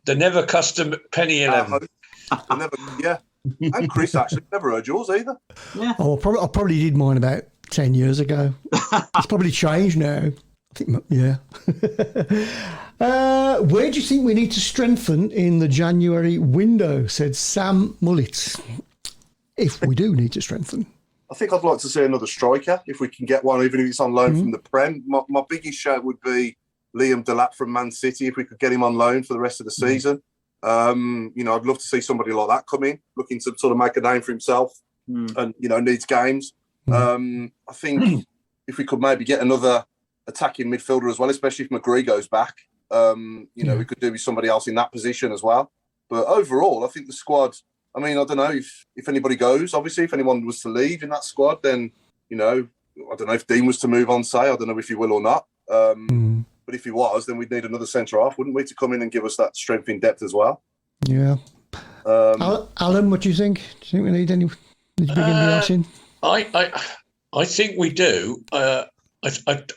they never cost a penny 11. And Chris actually never heard yours either. Yeah. Oh, I probably did mine about 10 years ago. It's probably changed now. I think, yeah. Where do you think we need to strengthen in the January window? Said Sam Mullett. If we do need to strengthen. I think I'd like to see another striker, if we can get one, even if it's on loan from the Prem. My biggest shout would be Liam Delap from Man City, if we could get him on loan for the rest of the season. You know, I'd love to see somebody like that come in, looking to sort of make a name for himself and, you know, needs games. I think if we could maybe get another attacking midfielder as well, especially if McGree goes back, you know, we could do with somebody else in that position as well. But overall, I think the squad, I mean, I don't know if anybody goes, obviously, if anyone was to leave in that squad, then, you know, I don't know if Dean was to move on, say, I don't know if he will or not. But if he was, then we'd need another centre-half, wouldn't we, to come in and give us that strength in depth as well. Yeah. Alan, what do you think? Do you think we need to bring anybody else in? I think we do. I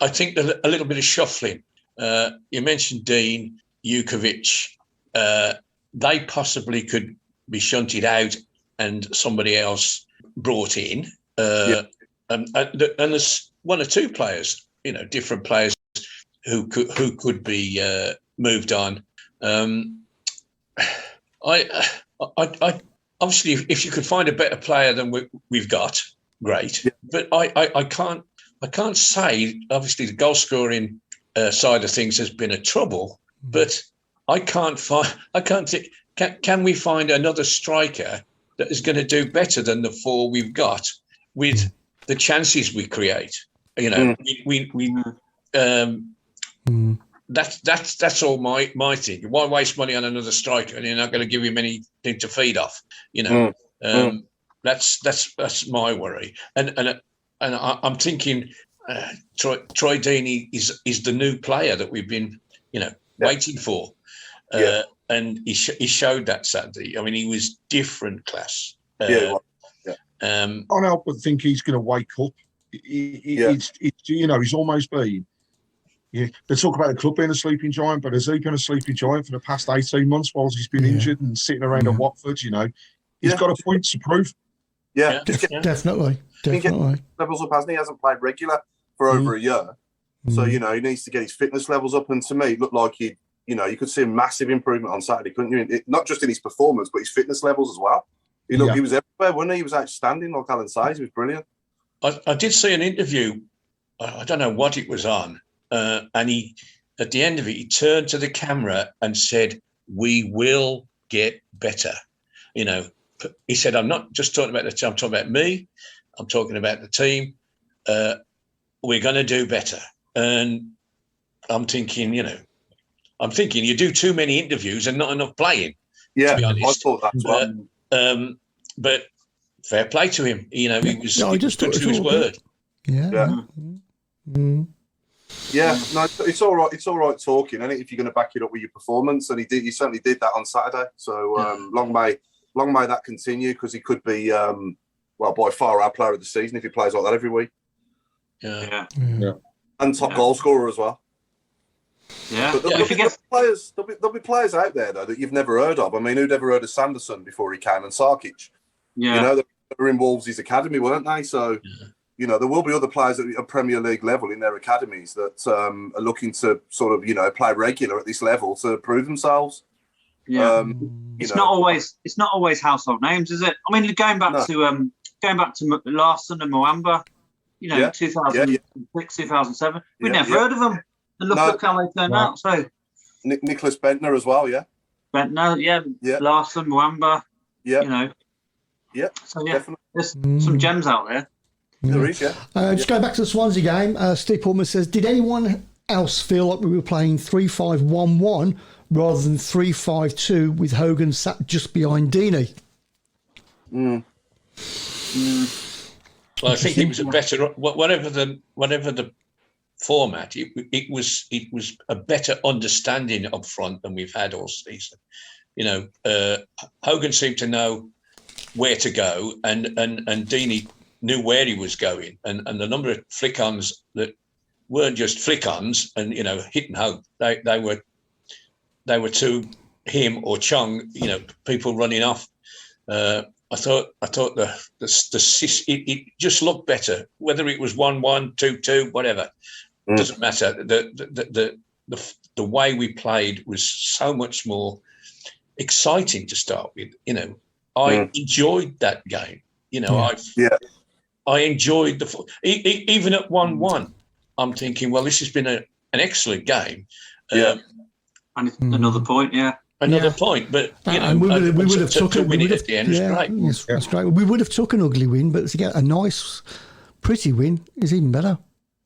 think a little bit of shuffling. You mentioned Dean, Jukovic. They possibly could be shunted out and somebody else brought in. And there's one or two players, you know, different players who could be moved on. I obviously, if you could find a better player than we've got, great. Yeah. But I can't say. Obviously, the goal scoring side of things has been a trouble, but I can't think. Can we find another striker that is going to do better than the four we've got with the chances we create? You know, that's all my thing. Why waste money on another striker and you're not going to give him anything to feed off? You know, that's my worry. And I'm thinking Troy Deeney is the new player that we've been, you know, waiting for. And he showed that Saturday. I mean, he was different class. I can't help but think he's going to wake up. It's, you know, he's almost been. Yeah, they talk about the club being a sleeping giant, but has he been a sleeping giant for the past 18 months whilst he's been injured and sitting around at Watford? You know, he's got a point to prove. Definitely. Levels up, hasn't he? He hasn't played regular for over a year, so you know he needs to get his fitness levels up. And to me, it looked like you could see a massive improvement on Saturday, couldn't you? Not just in his performance, but his fitness levels as well. He was everywhere, wasn't he? He was outstanding, like Alan says. He was brilliant. I did see an interview. I don't know what it was on. And he, at the end of it, he turned to the camera and said, "We will get better." You know, he said, "I'm not just talking about the team. I'm talking about me. I'm talking about the team. We're going to do better." And I'm thinking, you do too many interviews and not enough playing. Yeah, to be honest. I thought that as well. But fair play to him. You know, he was good to his word. Yeah, no, it's all right. It's all right talking, and if you're going to back it up with your performance, and he certainly did that on Saturday. So long may that continue, because he could be, by far our player of the season if he plays like that every week. Yeah. And top goal scorer as well. Yeah. But there'll be players out there though that you've never heard of. I mean, who'd ever heard of Sanderson before he came, and Sarkic? Yeah. You know, they were in Wolves' academy, weren't they? So, you know, there will be other players at a Premier League level in their academies that are looking to sort of, you know, play regular at this level to prove themselves. Yeah. It's not always household names, is it? I mean, going back to Larson and Mwamba, you know, 2006, 2007, we never heard of them. And look how they turned out. So Nicholas Bentner as well, yeah. Bentner, Larson, Mwamba, you know. Yeah, so definitely. There's some gems out there. There is, just going back to the Swansea game, Steve Portman says, did anyone else feel like we were playing 3-5-1-1 rather than 3-5-2 with Hogan sat just behind Deeney? Well, I think it was a better, whatever the format, it was a better understanding up front than we've had all season. You know, Hogan seemed to know where to go, and Deeney knew where he was going, and the number of flick-ons that weren't just flick-ons and, you know, hit and hope. They were to him or Chung, you know, people running off. I thought it just looked better, whether it was 1-1, 2-2, whatever. Doesn't matter. The way we played was so much more exciting to start with. You know, I enjoyed that game. You know, I enjoyed even at 1-1. I'm thinking, well, this has been an excellent game. And another point, Another point, but you know, we would have took a win at the end. It's great. That's great. We would have took an ugly win, but to get a nice, pretty win is even better.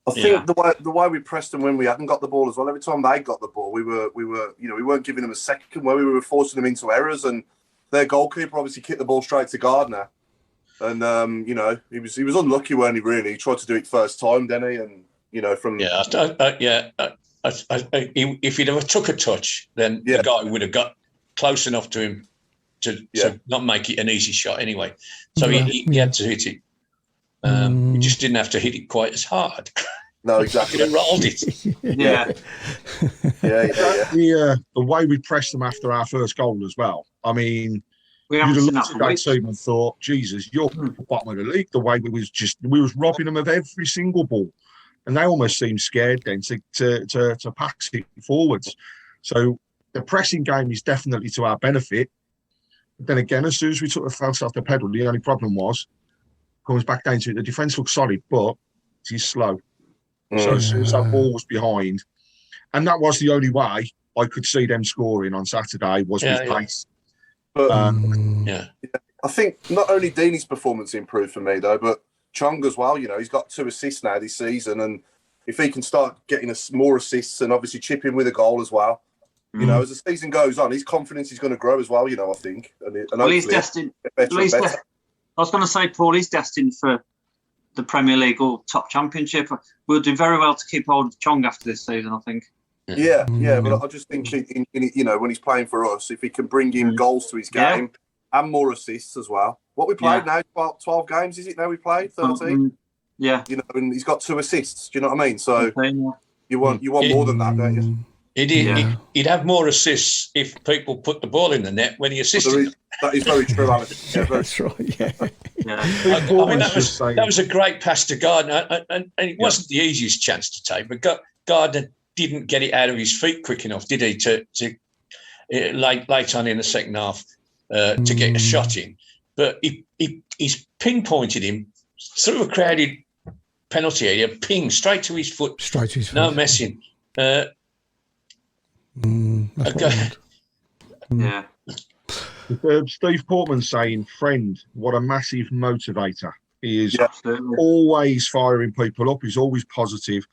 I think the way we pressed them when we hadn't got the ball as well. Every time they got the ball, we were you know, we weren't giving them a second where we were forcing them into errors, and their goalkeeper obviously kicked the ball straight to Gardner, and you know, he was unlucky, weren't he? Really, he tried to do it first time, didn't he? And you know, from if he'd ever took a touch, then the guy would have got close enough to him to not make it an easy shot anyway. So he had to hit it. He just didn't have to hit it quite as hard. No, exactly. He rolled it. The way we pressed them after our first goal as well. I mean, you'd have looked at that team and thought, Jesus, you're bottom of the league. The way we was robbing them of every single ball. And they almost seemed scared then to pass it forwards. So the pressing game is definitely to our benefit. But then again, as soon as we took the foot off the pedal, the only problem comes back down to it. The defence looks solid, but it is slow. So as soon as that ball was behind, and that was the only way I could see them scoring on Saturday was with pace. But I think not only Deeney's performance improved for me though, but Chung as well. You know, he's got 2 assists now this season, and if he can start getting us more assists and obviously chip in with a goal as well, you know, as the season goes on, his confidence is going to grow as well. You know, I think. And he's destined. I was going to say, Paul, he's destined for the Premier League or top Championship. We'll do very well to keep hold of Chong after this season, I think. Yeah, but I just think, you know, when he's playing for us, if he can bring in goals to his game and more assists as well. What we played now, 12 games, is it now we played? 13? You know, and he's got 2 assists. Do you know what I mean? So you want more than that, don't you? He'd have more assists if people put the ball in the net when he assisted. That is very true, Alex. Yeah, that's right. I mean, that was a great pass to Gardner, and it wasn't the easiest chance to take. But Gardner didn't get it out of his feet quick enough, did he? To late on in the second half to get a shot in. But he's pinpointed him through a crowded penalty area, ping straight to his foot. Straight to his foot. No messing. Steve Portman saying, friend, what a massive motivator. He is always firing people up. He's always positive.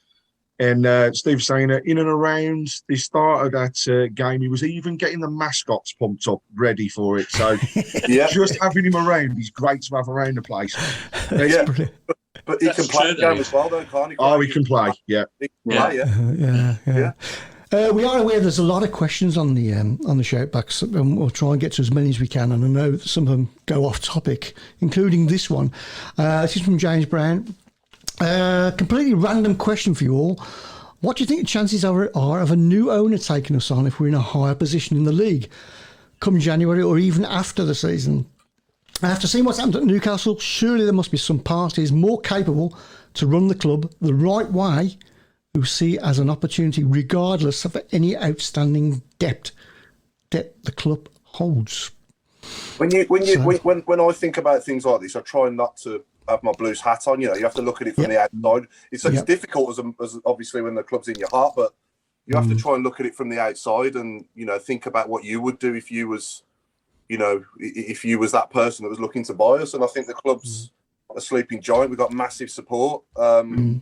And Steve saying that in and around the start of that game, he was even getting the mascots pumped up, ready for it. So just having him around, he's great to have around the place. But he can play the game as well, though, can't he? Oh, he can play, He can play, we are aware there's a lot of questions on the shoutbacks, and we'll try and get to as many as we can. And I know that some of them go off topic, including this one. This is from James Brown. Completely random question for you all. what do you think the chances are of a new owner taking us on if we're in a higher position in the league come January or even after the season? After seeing what's happened at Newcastle, surely there must be some parties more capable to run the club the right way who see it as an opportunity regardless of any outstanding debt the club holds. When I think about things like this, I try not to have my Blues hat on. You know, you have to look at it from the outside. It's difficult as obviously when the club's in your heart, but you have to try and look at it from the outside and, you know, think about what you would do if you was, you know, if you was that person that was looking to buy us. And I think the club's a sleeping giant. We've got massive support, you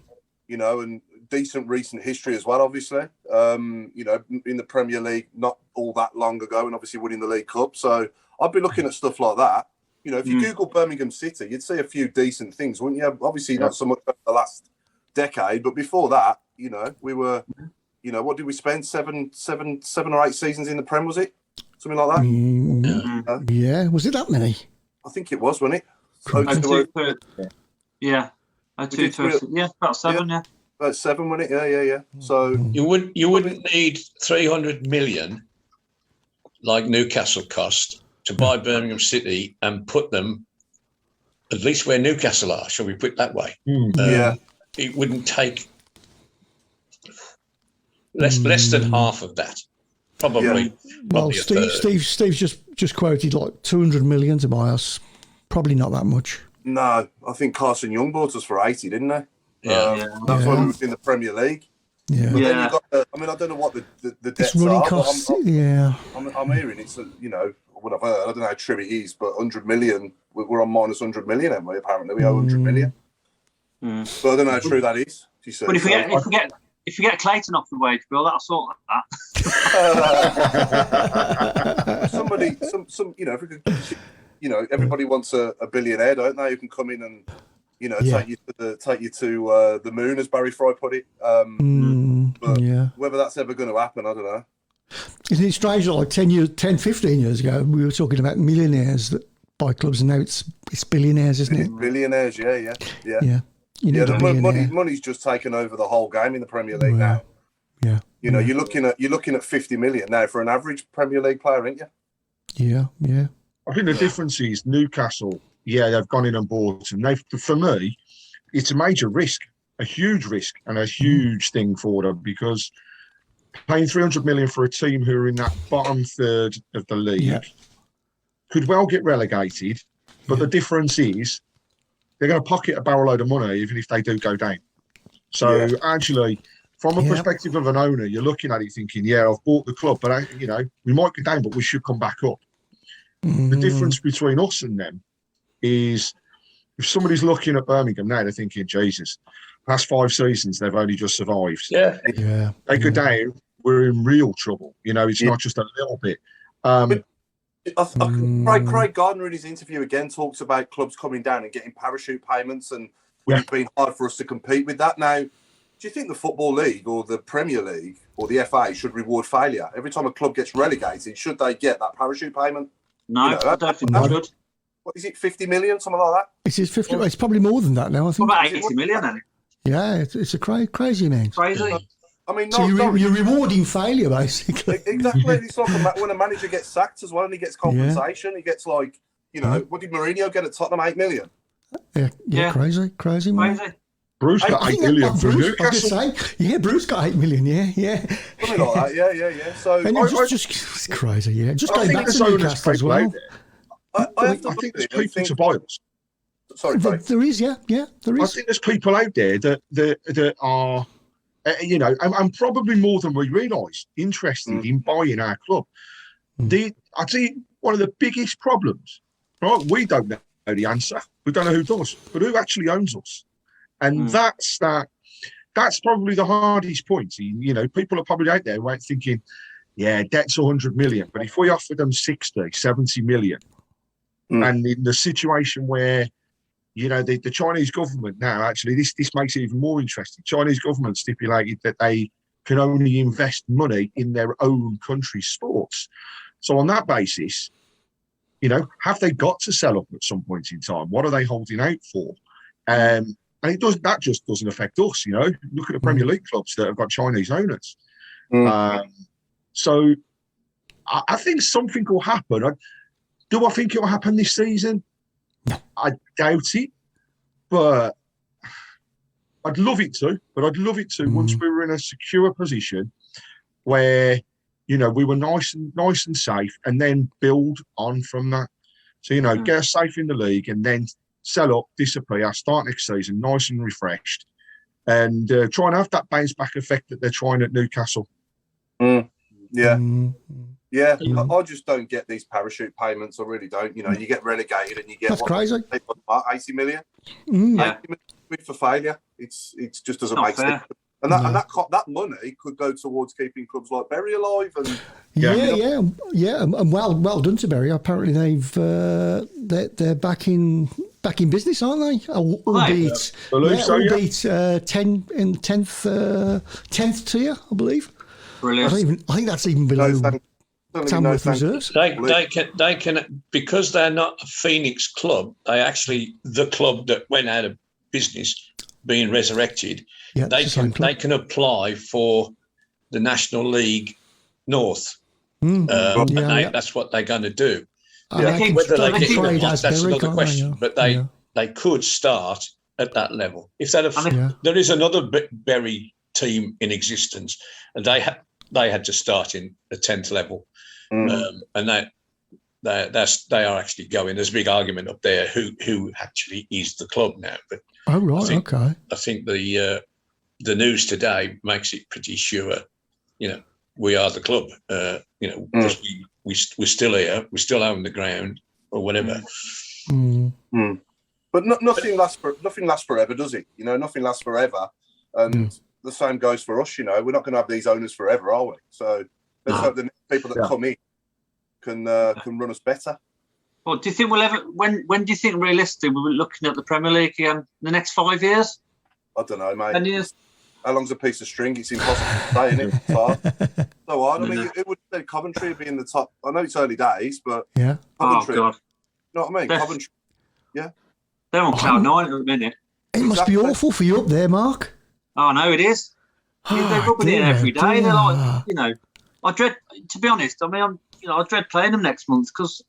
know, and decent recent history as well, obviously. You know, in the Premier League not all that long ago and obviously winning the League Cup. So I'd be looking at stuff like that. You know, if you Google Birmingham City, you'd see a few decent things, wouldn't you? Obviously not so much over the last decade, but before that, you know, we were, you know, what did we spend? Seven or 8 seasons in the Prem, was it? Something like that? Yeah, was it that many? I think it was, wasn't it? Yeah, about 7, yeah. About 7, wasn't it? Yeah. So you wouldn't need 300 million like Newcastle cost to buy Birmingham City and put them at least where Newcastle are, shall we put it that way? It wouldn't take less than half of that. Probably. Well, Steve's just quoted like 200 million to buy us. Probably not that much. No, I think Carson Young bought us for 80, didn't they? That's when we were in the Premier League. Yeah. But then you got I mean, I don't know what the debts running are. Costs, I'm hearing it's, you know, what I've heard. I don't know how true it is, but 100 million, we're on minus 100 million, haven't we? Apparently, we owe 100 million. So I don't know how true that is. But if you get Clayton off the wage bill, that'll sort that. Somebody, you know, if we could, you know, everybody wants a billionaire, don't they? Who can come in and, you know, take you to the moon, as Barry Fry put it. But whether that's ever going to happen, I don't know. Isn't it strange that like 10, 15 years ago, we were talking about millionaires that buy clubs, and now it's billionaires, isn't it? Billionaires, yeah. The money's just taken over the whole game in the Premier League now. Yeah. You know, you're looking at 50 million now for an average Premier League player, ain't you? Yeah. I think the difference is Newcastle, they've gone in and bought them. For me, it's a major risk, a huge risk and a huge thing for them, because paying 300 million for a team who are in that bottom third of the league could well get relegated, but the difference is they're going to pocket a barrel load of money even if they do go down. So actually, from a perspective of an owner, you're looking at it thinking, I've bought the club, but we might go down, but we should come back up. The difference between us and them is if somebody's looking at Birmingham now, they're thinking, Jesus, past 5 seasons, they've only just survived. They go down, we're in real trouble. You know, it's not just a little bit. Craig Gardner in his interview again talks about clubs coming down and getting parachute payments, and it's been hard for us to compete with that. Now, do you think the Football League or the Premier League or the FA should reward failure? Every time a club gets relegated, should they get that parachute payment? No, I don't think they should. What is it, 50 million, something like that? It's 50. It's probably more than that now, I think. What about 80 million then? Yeah, it's a crazy amount. Crazy. I mean, so you're rewarding failure, basically. Exactly. It's like when a manager gets sacked as well and he gets compensation. He gets like, you know, what did Mourinho get at Tottenham? 8 million. Yeah. Crazy, man. Bruce got 8 million from Newcastle. Bruce got 8 million. Yeah. Something like that. Yeah. So it's crazy. Yeah, just going back to Newcastle as well. I think there's people to buy us. Sorry, Craig. There is, there is. I think there's people out there that are, and probably more than we realise, interested in buying our club. I think one of the biggest problems, right? We don't know the answer. We don't know who does, but who actually owns us? And that's probably the hardest point. You know, people are probably out there thinking, debt's 100 million, but if we offer them 60, 70 million, and in the situation where, you know, the Chinese government now, actually, this makes it even more interesting. Chinese government stipulated that they can only invest money in their own country's sports. So on that basis, you know, have they got to sell up at some point in time? What are they holding out for? And And that just doesn't affect us, you know. Look at the Premier League clubs that have got Chinese owners. So I think something will happen. Do I think it will happen this season? I doubt it, but I'd love it to. Once we were in a secure position where, you know, we were nice and safe, and then build on from that. So, you know, get us safe in the league, and then sell up, disappear, start next season nice and refreshed, and try and have that bounce back effect that they're trying at Newcastle. Yeah, I just don't get these parachute payments. I really don't. You know, you get relegated and you get crazy. 80 million. 80 million for failure. It's just doesn't make sense. And that money could go towards keeping clubs like Bury alive. And and well done to Bury. Apparently they're back in business, aren't they? Albeit 10th tier, I believe. Brilliant. I think that's even below Tamworth Reserves. They can, because they're not a Phoenix club. They actually, the club that went out of business, being resurrected. Yeah, they can apply for the National League North. That's what they're going to do. Whether they get it or not, that's another question. But they could start at that level. If there is another Bury team in existence, and they had to start in the 10th level, and they are actually going. There's a big argument up there who actually is the club now. But I think the news today makes it pretty sure. You know, we are the club. Because we're still here, we still own the ground or whatever. But nothing lasts forever, does it? You know, nothing lasts forever, and the same goes for us. You know, we're not going to have these owners forever, are we? So let's hope the people that come in can run us better. Well, do you think we'll ever? When do you think realistically we'll be looking at the Premier League again? In the next 5 years? I don't know, mate. 10 years? How long's a piece of string? It's impossible to say, isn't it? It's hard. So hard. I mean, it would say Coventry would be in the top. I know it's early days, but Coventry. Oh God. You know what I mean? Coventry. Yeah. They're on cloud 9 at the minute. It must be awful for you up there, Mark. Oh no, it is. They're rubbing it in every day. They're like, you know, I dread. To be honest, I mean, I dread playing them next month because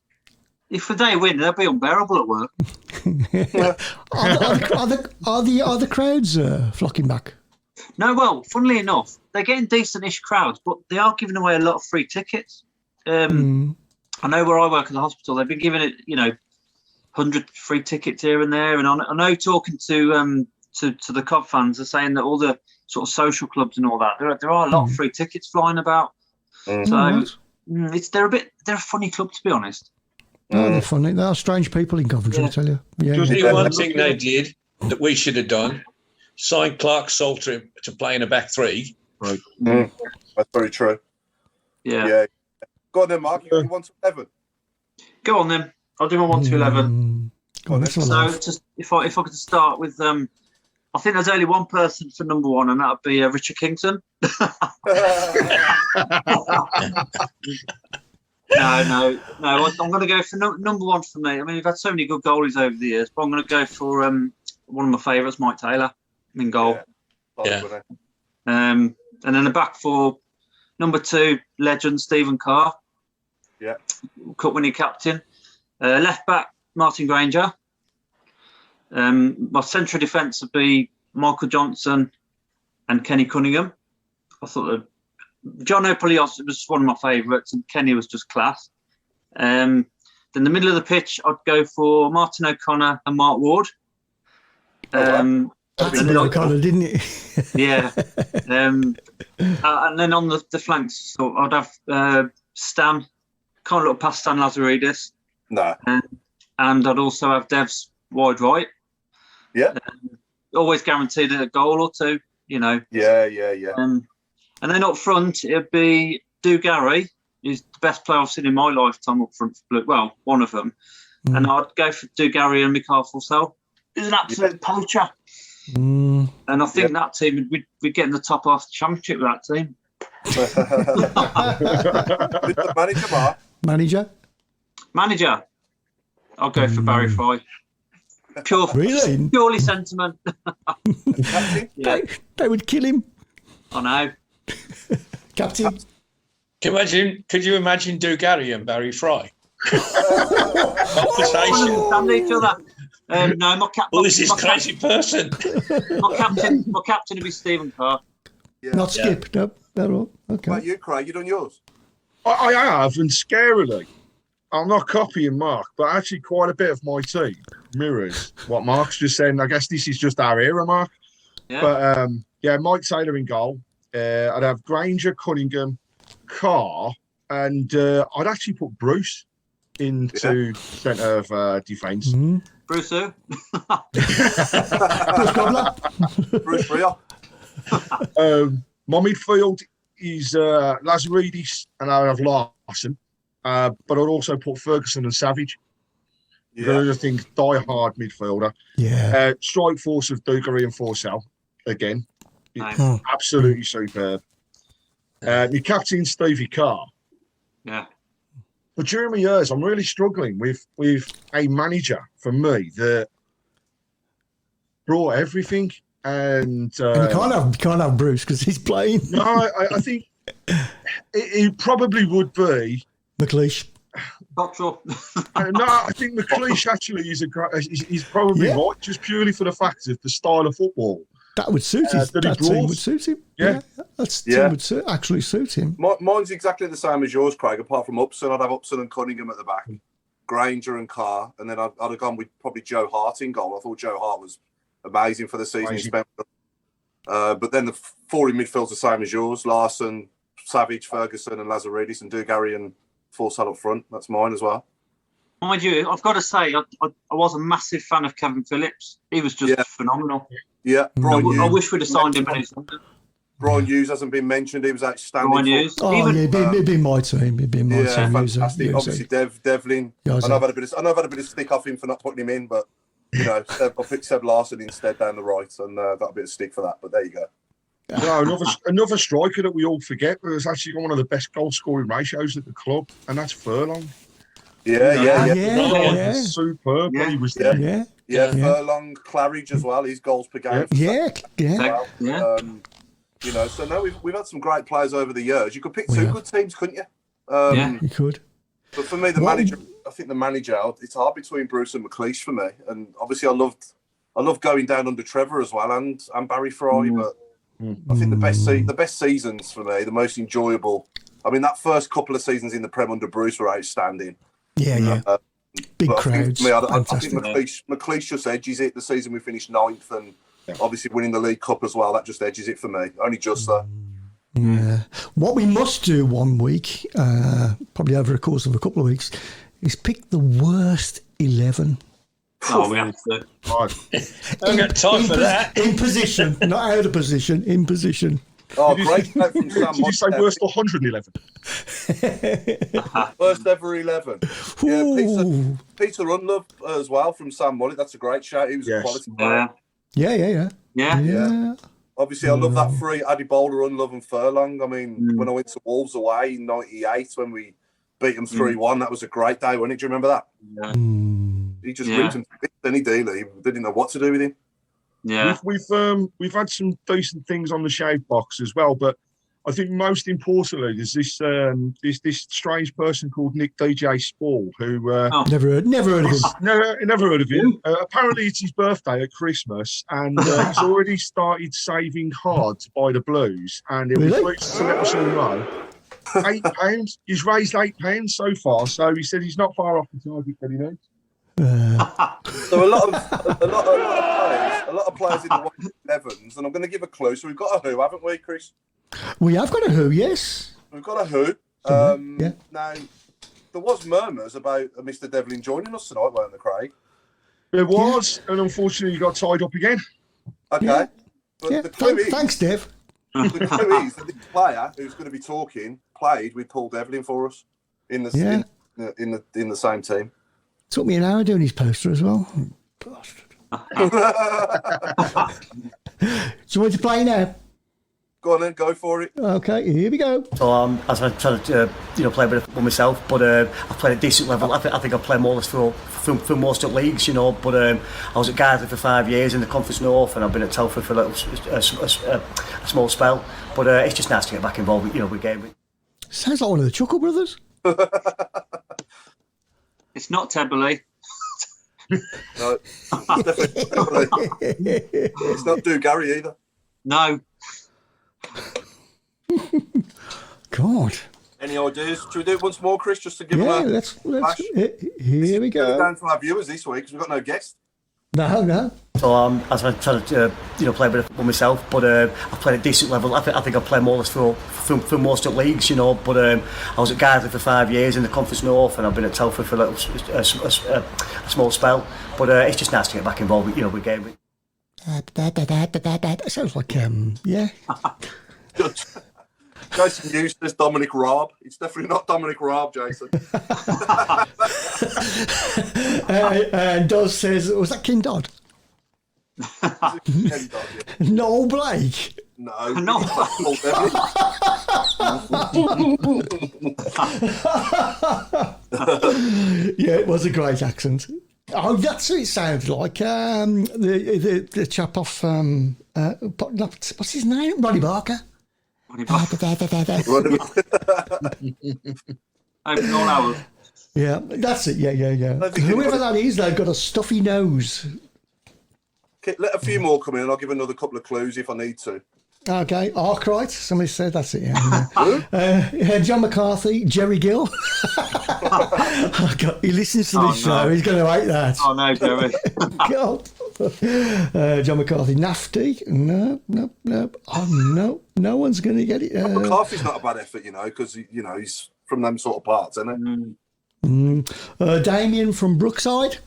if they win, they'll be unbearable at work. Are the crowds flocking back? No, well, funnily enough, they're getting decent-ish crowds, but they are giving away a lot of free tickets. I know where I work at the hospital, they've been giving it, 100 free tickets here and there. And I know talking to the Cov fans, they're saying that all the sort of social clubs and all that, there are a lot of free tickets flying about. So they're a funny club, to be honest. Oh, they're funny. They are strange people in Coventry, I tell you. One thing they did that we should have done: sign Clark Salter to play in a back three. Right. That's very true. Yeah. Go on then, Mark. You want 11? Go on then. I'll do my 1 to 11. So if I could start with I think there's only one person for number 1, and that would be Richard Kington. No. I'm going to go for number 1 for me. I mean, we've had so many good goalies over the years, but I'm going to go for one of my favourites, Mike Taylor, in goal. Yeah. And then the back 4, number 2, legend Stephen Carr. Yeah. Cup-winning captain. Left back, Martin Granger. My central defence would be Michael Johnson and Kenny Cunningham. I thought that John O'Polios was one of my favourites, and Kenny was just class. Then the middle of the pitch, I'd go for Martin O'Connor and Mark Ward. O'Connor, didn't it? Yeah. And then on the flanks, so I'd have Stan. Can't look past Stan Lazaridis. No. And I'd also have Dev's wide right. Yeah. Always guaranteed a goal or two, Yeah. And then up front, it'd be Gary, who's the best player I've seen in my lifetime up front for Blue. Well, one of them. And I'd go for Gary and Mikhail Forsell, who's an absolute poacher. And I think that team, we'd get in the top half of the championship with that team. Manager, Mark? Manager? I'll go for Barry Fry. Really? Purely sentiment. Yeah. They would kill him. I know. Captain. Could you imagine Dugarry and Barry Fry? Conversation. Understand each other. No, my captain. Well, this is crazy person. My captain would be Stephen Carr. Yeah. Not Skip. No, they're all okay. About you, Craig? You done yours? I have, and scarily, I'm not copying Mark, but actually quite a bit of my team mirrors what Mark's just said. And I guess this is just our era, Mark. Yeah. But Mike Taylor in goal. I'd have Granger, Cunningham, Carr, and I'd actually put Bruce into centre of defence. Mm-hmm. Bruce who? Bruce Gobler. Bruce Rio. My midfield is Lazaridis, and I have Larson. But I'd also put Ferguson and Savage. Yeah. I think die-hard midfielder. Yeah. Strike force of Dugarry and Forsell again. Nice. Absolutely superb. My captain, Stevie Carr. Yeah. But during my years, I'm really struggling with a manager for me that brought everything. And you can't have Bruce because he's playing. No, I think it probably would be McLeish. No, I think McLeish actually is he's probably right, just purely for the fact of the style of football. That would suit him. That team would suit him. Yeah. That team would actually suit him. Mine's exactly the same as yours, Craig, apart from Upson. I'd have Upson and Cunningham at the back, Granger and Carr, and then I'd have gone with probably Joe Hart in goal. I thought Joe Hart was amazing for the season he spent. But then the four in midfield's the same as yours. Larson, Savage, Ferguson and Lazaridis, and Dugarry and Forsell up front. That's mine as well. Mind you, I've got to say, I was a massive fan of Kevin Phillips. He was just phenomenal. Yeah, I wish we'd have signed him. Brian Hughes hasn't been mentioned. He was outstanding. Brian Hughes. It'd be my team. It'd be my team. Fantastic. Obviously, Devlin. I know I've had a bit of stick off him for not putting him in, but you know, I picked Seb Larson instead down the right, and got a bit of stick for that. But there you go. No, another striker that we all forget was actually got one of the best goal scoring ratios at the club, and that's Furlong. Yeah. Superb when he was there. Yeah, Furlong, Claridge as well. His goals per game. Yeah. You know, so no, we've had some great players over the years. You could pick two good teams, couldn't you? You could. But for me, manager, I think the manager, it's hard between Bruce and McLeish for me. And obviously, I loved going down under Trevor as well and Barry Fry. But I think the best seasons for me, the most enjoyable. I mean, that first couple of seasons in the Prem under Bruce were outstanding. Yeah. Big crowds. I think McLeish just edges it. The season we finished 9th and obviously winning the League Cup as well, that just edges it for me. Only just that. Yeah. What we must do one week, probably over the course of a couple of weeks, is pick the worst 11. Oh, we have to. I've got time for that. In position, not out of position, in position. Oh, great from Sam. Did you say worst 111? First ever 11. Yeah, Peter Unlove as well from Sam Mullet. That's a great shout. He was a quality player. Yeah. Obviously, I love that three: Addy Bowler, Unlove, and Furlong. I mean, when I went to Wolves away in '98 when we beat them 3-1, that was a great day, wasn't it? Do you remember that? Yeah. He just ripped him any dealer. He didn't know what to do with him. Yeah, we've had some decent things on the shave box as well, but I think most importantly, there's this strange person called Nick DJ Spall who never heard of him. Never heard of him. Apparently, it's his birthday at Christmas, and he's already started saving hard to buy the Blues, and it was to let us all know. £8. He's raised £8 so far, so he said he's not far off the target that he needs. So a lot of players in the Evans, and I'm going to give a clue. So we've got a who, haven't we, Chris? We have got a who, yes. We've got a who. Now, there was murmurs about Mr. Devlin joining us tonight, weren't there, Craig? There was, and unfortunately, he got tied up again. Okay. But the clue is, thanks, Dev. The clue is that the player who's going to be talking played with Paul Devlin for us in the same team. Took me an hour doing his poster as well. Bastard. So what you play now? Go on then, go for it. Okay, here we go. So as I try to play a bit of myself, but I've played at a decent level. I think I've played more or less for most of the leagues, But I was at Guardley for 5 years in the Conference North, and I've been at Telford for a small spell. But it's just nice to get back involved with game. Sounds like one of the Chuckle Brothers. It's not Teberley. No, definitely. It's not Do Gary either. No. God. Any ideas? Should we do it once more, Chris, just to give Yeah, them a let's flash? here we go. Down to our viewers this week because we've got no guest. No. So as I try to play a bit of myself, but I've played at a decent level. I think I've played more or less for most of the leagues, But I was at Guardley for 5 years in the Conference North, and I've been at Telford for a small spell. But it's just nice to get back involved with game. That sounds like yeah. Jason Hughes says Dominic Raab. It's definitely not Dominic Raab, Jason. And Doz says, was that King Dodd? Ken Dodd, yeah. Noel Blake. No. No. Yeah, it was a great accent. Oh, that's what it sounded like. The chap off what's his name? Ronnie Barker. Open all hours. Yeah, that's it. Yeah. Whoever that is, they've got a stuffy nose. Okay, let a few more come in and I'll give another couple of clues if I need to. Okay, Arkwright. Somebody said that's it. Yeah. John McCarthy, Jerry Gill. Oh, God, he listens to this show. He's going to hate that. Oh no, Jerry. God. John McCarthy, Nafty. No. Oh no one's going to get it. McCarthy's not a bad effort, because he's from them sort of parts, isn't it? Damien from Brookside.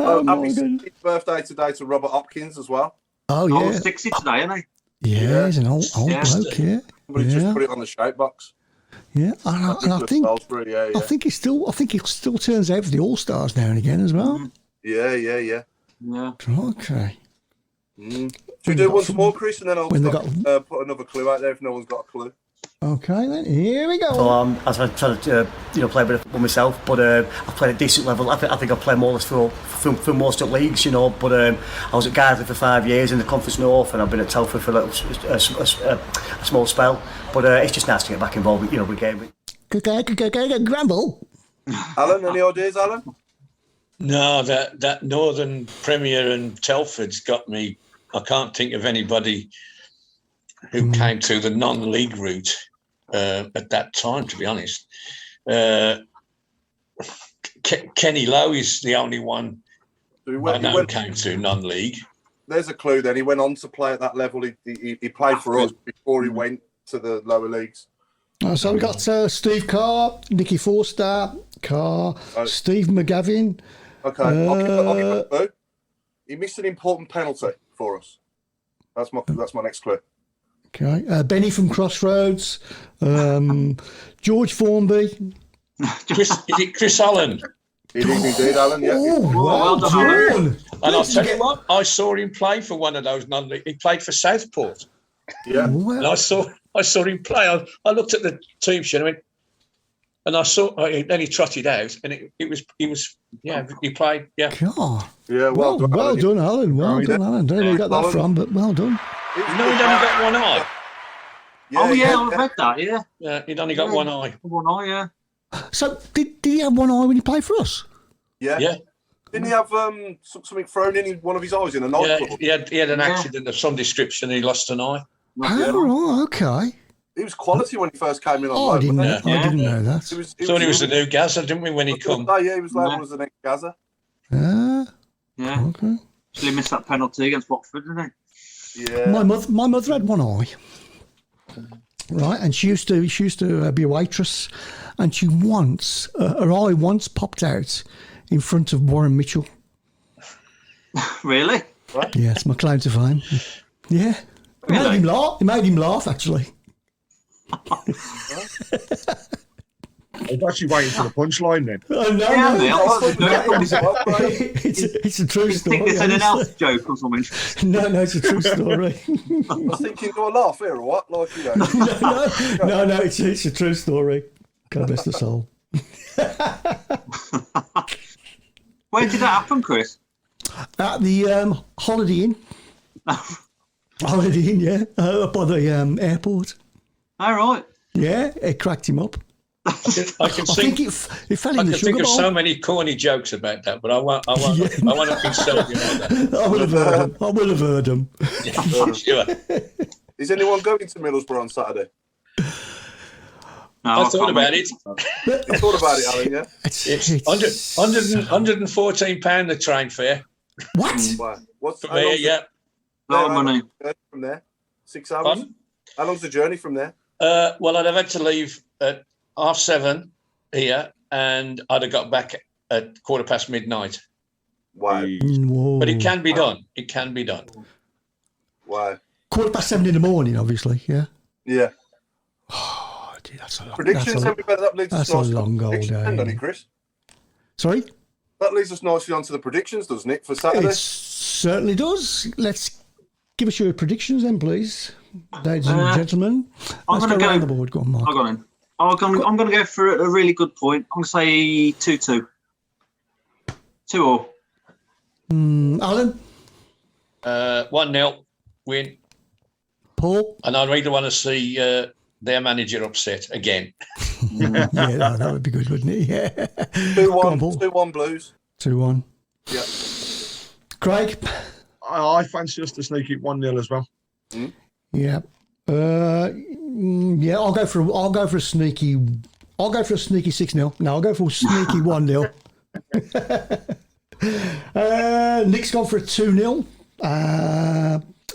Happy 60th birthday today to Robert Hopkins as well. Oh yeah, 60 today, isn't he? Yeah, he's an old bloke. Yeah, Somebody just put it on the shape box. Yeah, and I think he still turns out for the All Stars now and again as well. Yeah. Okay. Should we do once more, Chris, and then I'll put another clue out there if no one's got a clue. Okay, then here we go. So as I try to play a bit of myself, but I've played at a decent level. I think I've played more or less for most of the leagues, But I was at Guardley for 5 years in the Conference North, and I've been at Telford for a small spell. But it's just nice to get back involved with game. Grumble. Alan, any ideas, Alan? No, that Northern Premier and Telford's got me. I can't think of anybody who came to the non-league route at that time, to be honest. Kenny Lowe is the only one I know came to non-league. There's a clue then. He went on to play at that level. He played for us before he went to the lower leagues. So we've got Steve Carr, Nicky Forster, Steve McGavin. Okay, I'll give a clue. He missed an important penalty for us. That's my next clue. Okay, Benny from Crossroads, George Formby. Is it Chris Allen? It is indeed, Alan. Yeah. Well done. And I'll tell you what, I saw him play for one of those non-league. He played for Southport. Yeah. Well, And I saw him play. I looked at the team sheet and I saw. Then he trotted out, and he played. Yeah. God. Yeah. Well done, Alan. Well done, Alan. Don't know where you got that from, but well done. He'd only got one eye. I've read that. Yeah. Yeah, he'd only got one eye. One eye. Yeah. So did he have one eye when he played for us? Yeah. Yeah. Didn't he have something thrown in one of his eyes in a nightclub? Yeah, he had an accident of some description and he lost an eye. Oh, right, okay. He was quality when he first came in on I loan. didn't wasn't know that. he? Thought he was the new Gaza, didn't we, when he come? Yeah, he was labelled as the next Gaza. Yeah. Okay. So he missed that penalty against Watford, didn't he? Yeah. My mother had one eye, right, and she used to be a waitress, and she her eye once popped out in front of Warren Mitchell. Really? What? Yes, my claim to fame. Yeah, it made him laugh actually. I was actually waiting for the punchline then. Oh, no, Yeah, no, it's a true I story. think it's an announce joke or something. No, it's a true story. I was thinking, do I laugh here or what? Like, you know. no, it's a true story. God bless the soul. Where did that happen, Chris? At the Holiday Inn. Holiday Inn, yeah. By the airport. All right. Yeah, it cracked him up. I can think see. it fell I in can the think sugar of bowl. so many corny jokes about that, but I won't Yeah. insult you like that. I will have heard them. Yeah, sure. Is anyone going to Middlesbrough on Saturday? No, I thought about it. You thought about it, Alan, yeah? It's £114 the train fare What? Wow. What's from here, yeah. No money. From there? 6 hours? Pardon? How long's the journey from there? Well, I'd have had to leave at 7:30 here, and I'd have got back at midnight. Wow. Whoa. But it can be done. It can be done. Wow. 7:15 in the morning, obviously, yeah. Yeah. Oh, dude, that's a long. Predictions, that leads us that's a nicely long on old predictions, day. doesn't it, Chris? Sorry? That leads us nicely onto the predictions, doesn't it, for Saturday? It certainly does. Let's give us your predictions then, please, ladies and gentlemen. I'm Let's going go to around go. the board. Go on, Mark. I got in. I'm going to go for a really good point. I'm going to say 2-2. 2-2. Alan? 1-0 win. Paul? And I really want to see their manager upset again. Yeah, that would be good, wouldn't it? Yeah. 2-1, 2-1 Blues. 2-1. Yeah. Craig? I fancy us to sneak it 1-0 as well. Yeah. Yeah, I'll go for a sneaky 6-0. No, I'll go for a sneaky 1-0. Nick's gone for a 2-0.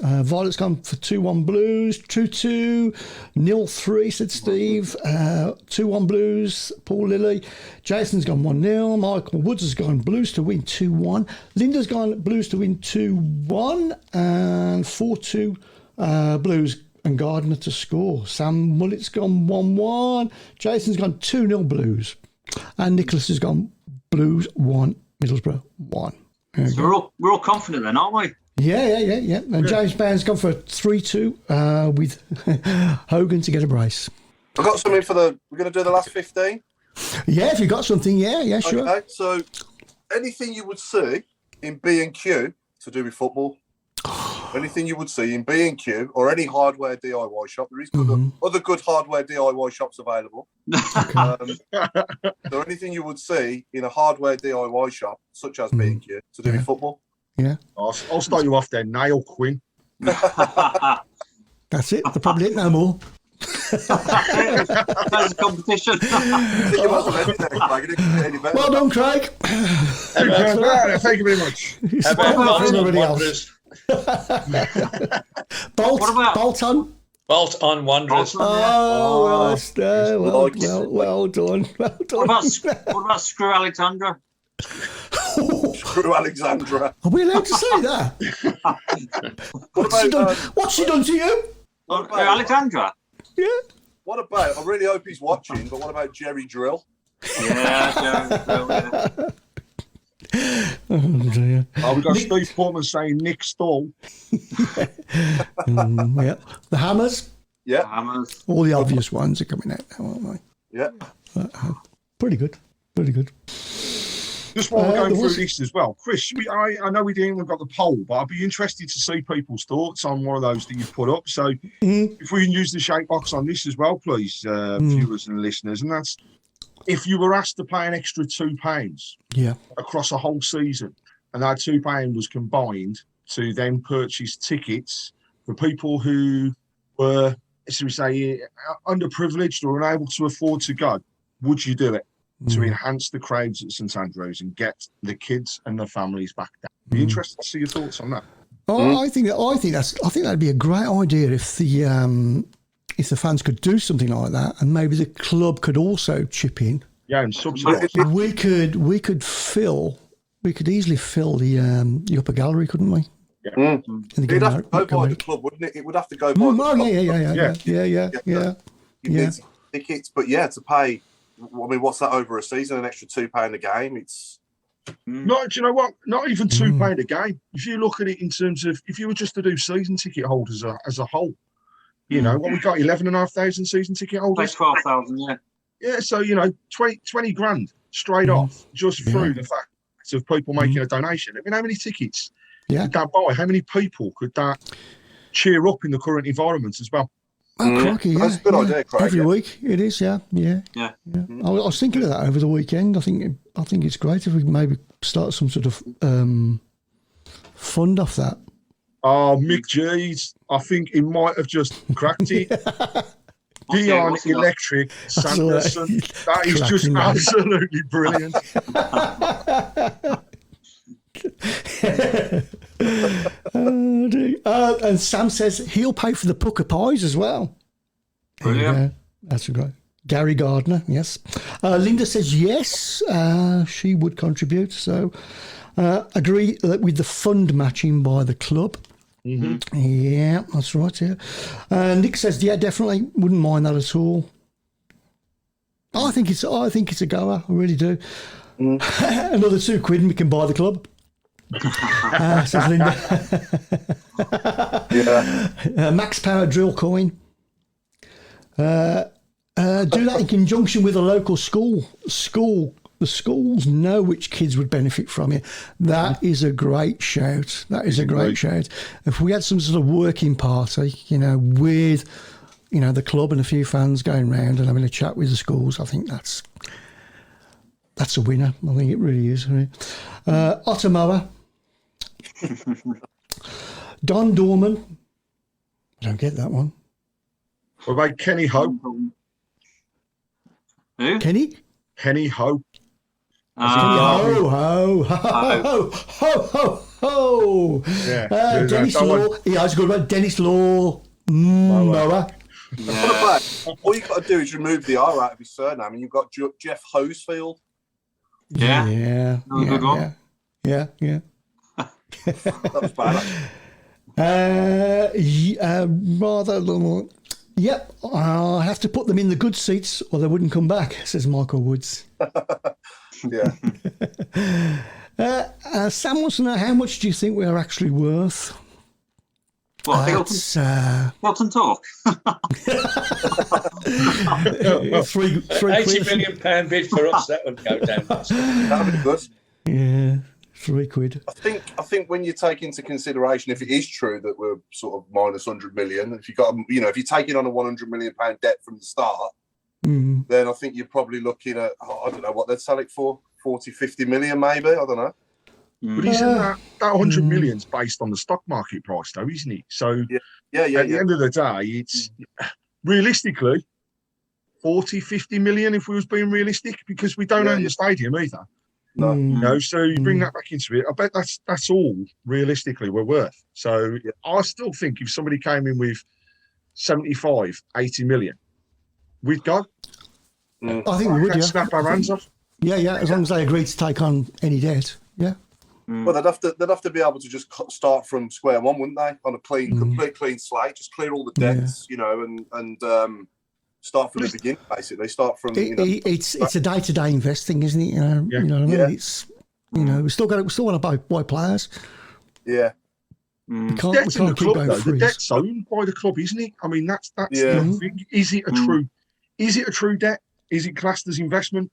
Violet's gone for 2-1 Blues. 2-2. 0-3, said Steve. 2-1 Blues. Paul Lilly. Jason's gone 1-0. Michael Woods has gone Blues to win 2-1. Linda's gone Blues to win 2-1. And 4-2 Blues and Gardner to score. Sam Mullet's gone 1-1. Jason's gone 2-0 Blues. And Nicholas has gone Blues 1, Middlesbrough 1. So we're all confident then, aren't we? Yeah. And James Band's gone for a 3-2 with Hogan to get a brace. I've got something we're going to do the last 15. Yeah, if you got something, yeah, sure. Okay, so anything you would see in B&Q to do with football, anything you would see in B&Q or any hardware DIY shop, there is other good hardware DIY shops available. So anything you would see in a hardware DIY shop, such as B&Q, to do with football. Yeah. I'll start you off then. Niall Quinn. That's it. They're probably it no more. That's a competition. Well done, Craig. Thank you very much. How about everybody Wanderers? Bolton. Bolt-on Wanderers. Well done. Well done. What about Screw Alexandra? Screw Alexandra. Are we allowed to say that? What's she done to you? Alexandra? Yeah. What about, I really hope he's watching, but what about Jerry Drill? Yeah, Jerry Drill, yeah. Oh, dear. We've got Steve Portman saying Nick Stall. Yeah. The Hammers. Yeah. Hammers. All the obvious ones are coming out now, aren't they? Yeah. Pretty good. Just while we're going through this as well, Chris, I know we didn't even got the poll, but I'd be interested to see people's thoughts on one of those that you've put up. So if we can use the shake box on this as well, please, viewers and listeners, and that's if you were asked to pay an extra £2 across a whole season, and that £2 was combined to then purchase tickets for people who were, as we say, underprivileged or unable to afford to go, would you do it? To enhance the crowds at St Andrews and get the kids and their families back down. Be interested to see your thoughts on that. I think that'd be a great idea if the fans could do something like that, and maybe the club could also chip in. Yeah, and subsidise. We could easily fill the upper gallery, couldn't we? Yeah. It'd have to go by the club, wouldn't it? It would have to go by the club. Yeah. You need tickets, but to pay I mean, what's that over a season? An extra £2 a game? It's do you know what? Not even £2 a game. If you look at it in terms of if you were just to do season ticket holders as a whole, you know what we got 11,500 season ticket holders. 12,000, yeah. Yeah, so 20 grand straight off just through the fact of people making a donation. I mean, how many tickets could that buy? How many people could that cheer up in the current environment as well? Oh, crikey, That's a good idea, Craig. Every week it is, yeah. Yeah. I was thinking of that over the weekend. I think it's great if we can maybe start some sort of fund off that. Oh, Mick G's. I think he might have just cracked it. Dion Electric Sanderson. That is just absolutely brilliant. And Sam says he'll pay for the Pucker Pies as well. Brilliant. That's great. Gary Gardner, yes. Linda says yes, she would contribute. So agree with the fund matching by the club. Mm-hmm. Yeah, that's right. Yeah. Nick says, yeah, definitely wouldn't mind that at all. I think it's a goer. I really do. Another £2 and we can buy the club. Says Linda. Max Power drill coin. Do that in conjunction with a local school. The schools know which kids would benefit from it. That is a great shout. If we had some sort of working party, with, the club and a few fans going round and having a chat with the schools, I think that's a winner. I think it really is. Ottomoa. Don Dorman. I don't get that one. What about Kenny Hope? Who? Kenny? Kenny Hope. Ho. Yeah. Dennis Law. Yeah, I was good about Dennis Law. Moa. Yeah. All you got to do is remove the R out of his surname, and you've got Jeff Hosefield. Yeah. Good one. Yeah. That was bad. Rather long. Yep, I have to put them in the good seats or they wouldn't come back, says Michael Woods. Yeah. Sam wants to know, how much do you think we are actually worth? What, Tilton Talk? £80 million bid for us, that would go down. That would be good. Yeah. £3. I think when you take into consideration, if it is true that we're sort of minus 100 million, if you got, if you're taking on a 100 million pound debt from the start, then I think you're probably looking at, I don't know what they'd sell it for, 40, 50 million maybe. I don't know. But isn't that 100 million's based on the stock market price, though, isn't it? So yeah. At the end of the day, it's realistically 40, 50 million if we was being realistic, because we don't own the stadium either. No. So you bring that back into it. I bet that's all realistically we're worth. So I still think if somebody came in with 75, 80 million, we'd go. I think we would, yeah. Snap our hands off. Yeah, as long as they agree to take on any debt. Yeah. Well, they'd have to be able to just start from square one, wouldn't they? On a complete clean slate, just clear all the debts, and start from the beginning. Basically, start from. It's a day-to-day investing, isn't it? You know what I mean? It's we still want to buy players. Yeah. We can't keep going the debt's owned by the club, isn't it? I mean, that's the thing. Is it a true debt? Is it classed as investment?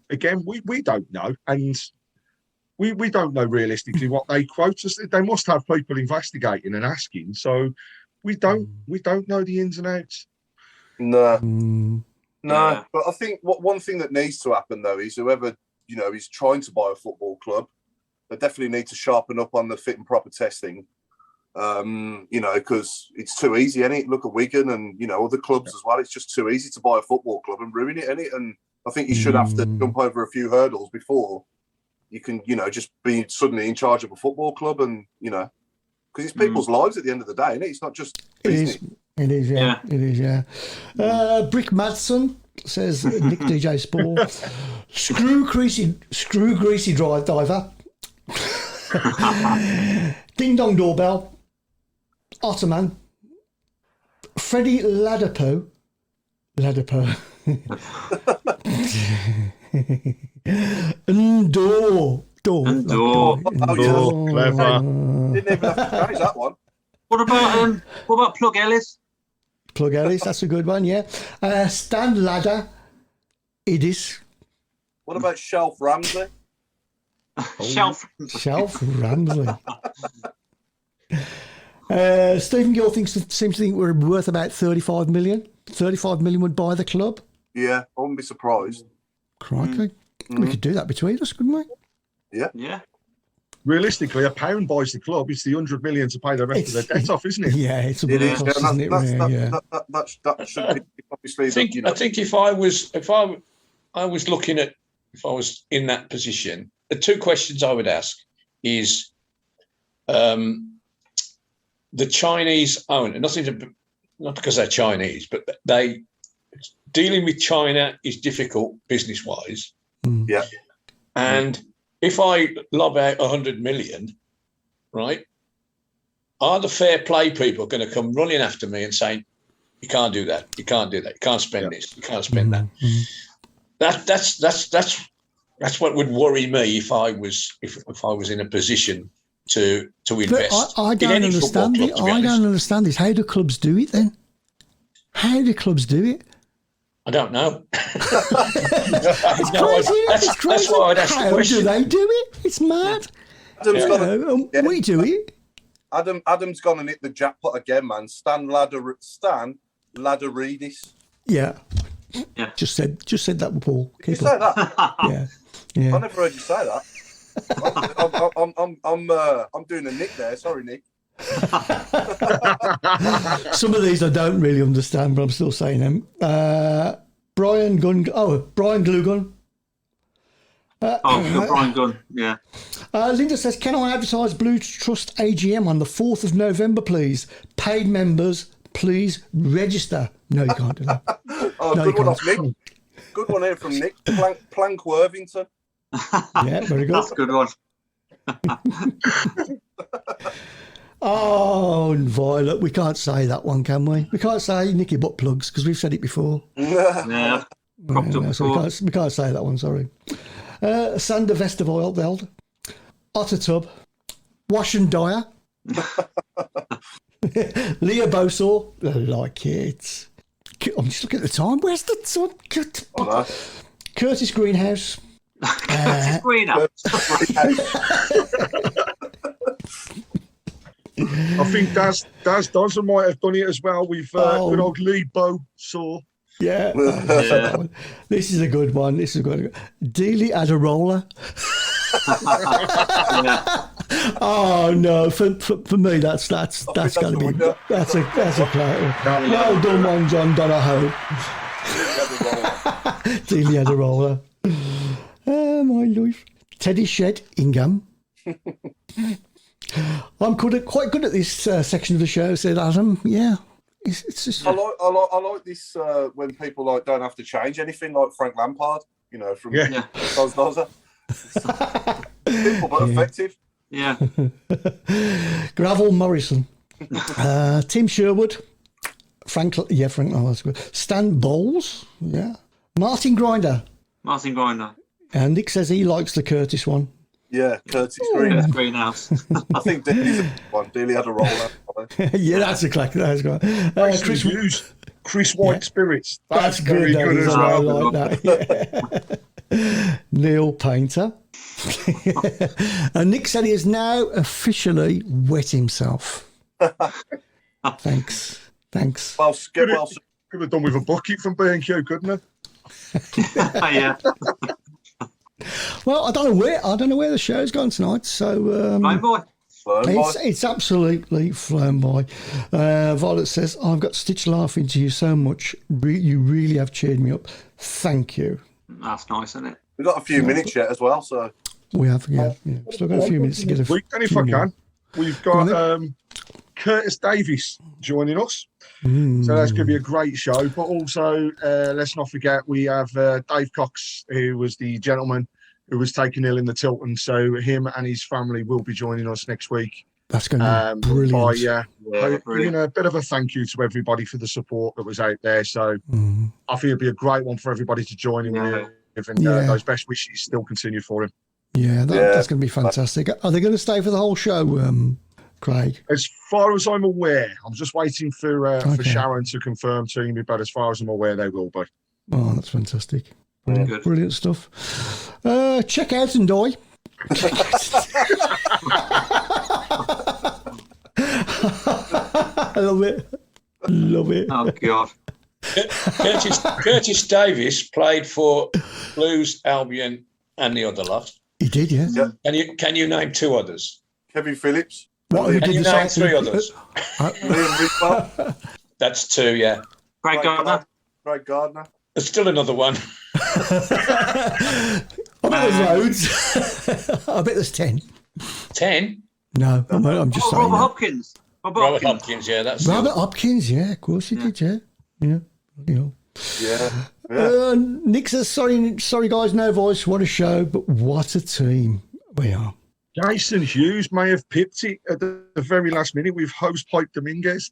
Again, we don't know, and we don't know realistically what they quote us. They must have people investigating and asking, so we don't know the ins and outs. No. But I think one thing that needs to happen though is whoever is trying to buy a football club, they definitely need to sharpen up on the fit and proper testing. Because it's too easy, isn't it? Look at Wigan and other clubs as well. It's just too easy to buy a football club and ruin it, isn't it? And I think you should have to jump over a few hurdles before you can, just be suddenly in charge of a football club, and because it's people's lives at the end of the day, isn't it? It's not just business. It is, yeah. It is, yeah. Brick Madsen says Nick DJ Sport. Screw greasy drive diver. Ding dong doorbell. Ottoman. Freddie Ladapo. Door. Door. Clever. Didn't even have to change that one. What about Plug Ellis? Plug Ellis, that's a good one, yeah. Stan Ladder, Idis. What about Shelf Ramsey? Shelf. Ramsey. Stephen Gill seems to think we're worth about 35 million. 35 million would buy the club. Yeah, I wouldn't be surprised. Crikey. We could do that between us, couldn't we? Yeah. Realistically, £1 buys the club. It's the 100 million to pay the rest of their debt off, isn't it? Yeah, it's a bit of cost, isn't it? That should be obviously. I think if I was looking at, if I was in that position, the two questions I would ask is the Chinese owner, not because they're Chinese, but dealing with China is difficult business-wise. Yeah. And if I lob out 100 million, right, are the fair play people going to come running after me and saying, you can't do that, you can't do that, you can't spend this, you can't spend that? That's what would worry me if I was in a position to invest. But I don't understand it. I don't understand this. How do clubs do it then? How do clubs do it? I don't know. It's crazy. It's crazy. That's why I'd ask the question. How do they do it? It's mad. We do it. Adam's gone and hit the jackpot again, man. Stan Ladderidis. Yeah. Just said that, Paul. Did you say that? Yeah. I never heard you say that. I'm doing a Nick there. Sorry, Nick. Some of these I don't really understand, but I'm still saying them. Brian Glugun. Brian Gunn, yeah. Linda says, can I advertise Blue Trust AGM on the 4th of November, please? Paid members, please register. No, you can't do that. Good one off Nick. Good one here from Nick. Plank Worthington. Yeah, very good. That's a good one. Oh, and Violet, we can't say that one, can we? We can't say Nicky butt plugs because we've said it before. Yeah, cropped up before. So we can't say that one, sorry. Sander Vesterveld, Otter Tub, Wash and Dyer, Leah Bosaw, like it. I'm just looking at the time. Where's the time? Curtis Greenhouse. Curtis Greenhouse. I think Daz Dodson might have done it as well with good old Lee Bosaw. Yeah. This is a good one. Dealey Adarola. Oh no! For me, that's got to be that's a player. Well done, one John Donahoe. Dealey Adarola. Oh my life. Teddy Shed Ingham. I'm quite good at this section of the show, said Adam. Yeah. It's just... I like this when people don't have to change anything, like Frank Lampard, from Dozer. Simple but effective. Yeah. Gravel Morrison, Tim Sherwood, Frank. Oh, that's good. Stan Bowles, Martin Grinder. And Nick says he likes the Curtis one. Yeah, Curtis Greenhouse. I think Dealey's a one. Dealey had a roller. Yeah, that's a clack. That's good. Chris Hughes, Chris White Spirits. That's very good as well. I like that. Yeah. Neil Painter. And Nick said he has now officially wet himself. Thanks. Well, could have done with a bucket from B&Q, couldn't it? Yeah. Well, I don't know where the show's gone tonight. So it's absolutely flown by. Violet says, "I've got stitched laughing to you so much. You really have cheered me up. Thank you." That's nice, isn't it? We've got a few minutes yet as well, so we have. Yeah. Still got a few minutes to get a few. And if I can, we've got Curtis Davies joining us. So that's going to be a great show. But also, let's not forget, we have Dave Cox, who was the gentleman who was taken ill in the Tilton. So him and his family will be joining us next week. That's going to be brilliant. A bit of a thank you to everybody for the support that was out there. So I think it'd be a great one for everybody to join in with, and those best wishes still continue for him. Yeah, that's going to be fantastic. Are they going to stay for the whole show, Craig? As far as I'm aware, I'm just waiting for Sharon to confirm to me, but as far as I'm aware, they will be. Oh, that's fantastic. Brilliant stuff. Check out Ndoy. I love it. Oh God. Curtis Davis played for Blues, Albion, and the other lot. He did, yeah. Can you name two others? Kevin Phillips. Can you name three others? That's two, yeah. Craig Gardner. Craig Gardner. There's still another one. I bet there's loads. I bet there's 10. 10? No, I'm just saying. Robert Hopkins. Robert Hopkins, yeah, that's Robert Hopkins, yeah, of course he did, yeah. Yeah. Nick says, sorry guys, no voice, what a show, but what a team we are. Jason Hughes may have pipped it at the very last minute with host Pipe Dominguez.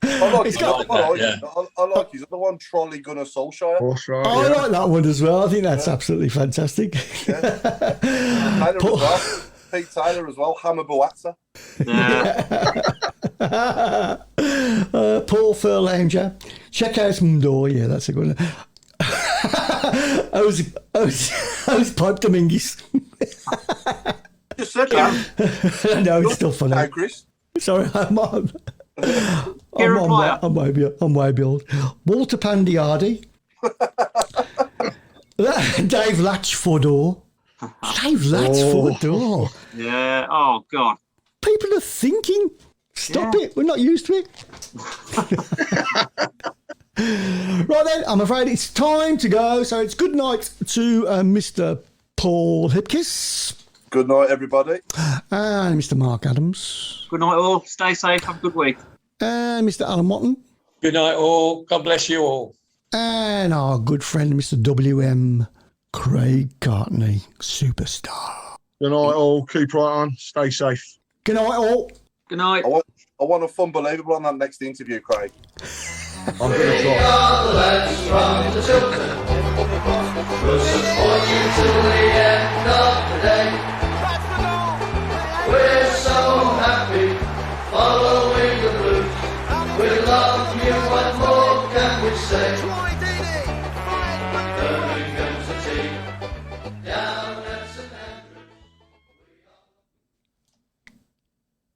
I like his other one, Trolley Gunnar Solskjaer. I like that one as well. I think that's absolutely fantastic. Taylor as well. Pete Taylor as well. Hammer Boatza. Paul Furlanger. Check out Mdor. Yeah, that's a good one. I was Pipe Dominguez. Just said that. No, it's still funny. Hey, Chris. Sorry, I'm way beyond. Walter Pandiardi. Dave Latchford. Dave Latchford. Yeah. Oh God. People are thinking. Stop it. We're not used to it. Right then, I'm afraid it's time to go. So it's good night to Mr. Paul Hipkiss. Good night, everybody. And Mr. Mark Adams. Good night, all. Stay safe. Have a good week. And Mr. Alan Watton. Good night, all. God bless you all. And our good friend, Mr. W.M. Craig Courtney, superstar. Good night, all. Keep right on. Stay safe. Good night, all. Good night. I want a fun believable on that next interview, Craig. I'm going to try. Lads from the Tilton, we'll support you till the end of the day. We're so happy following the blues. We love you and more.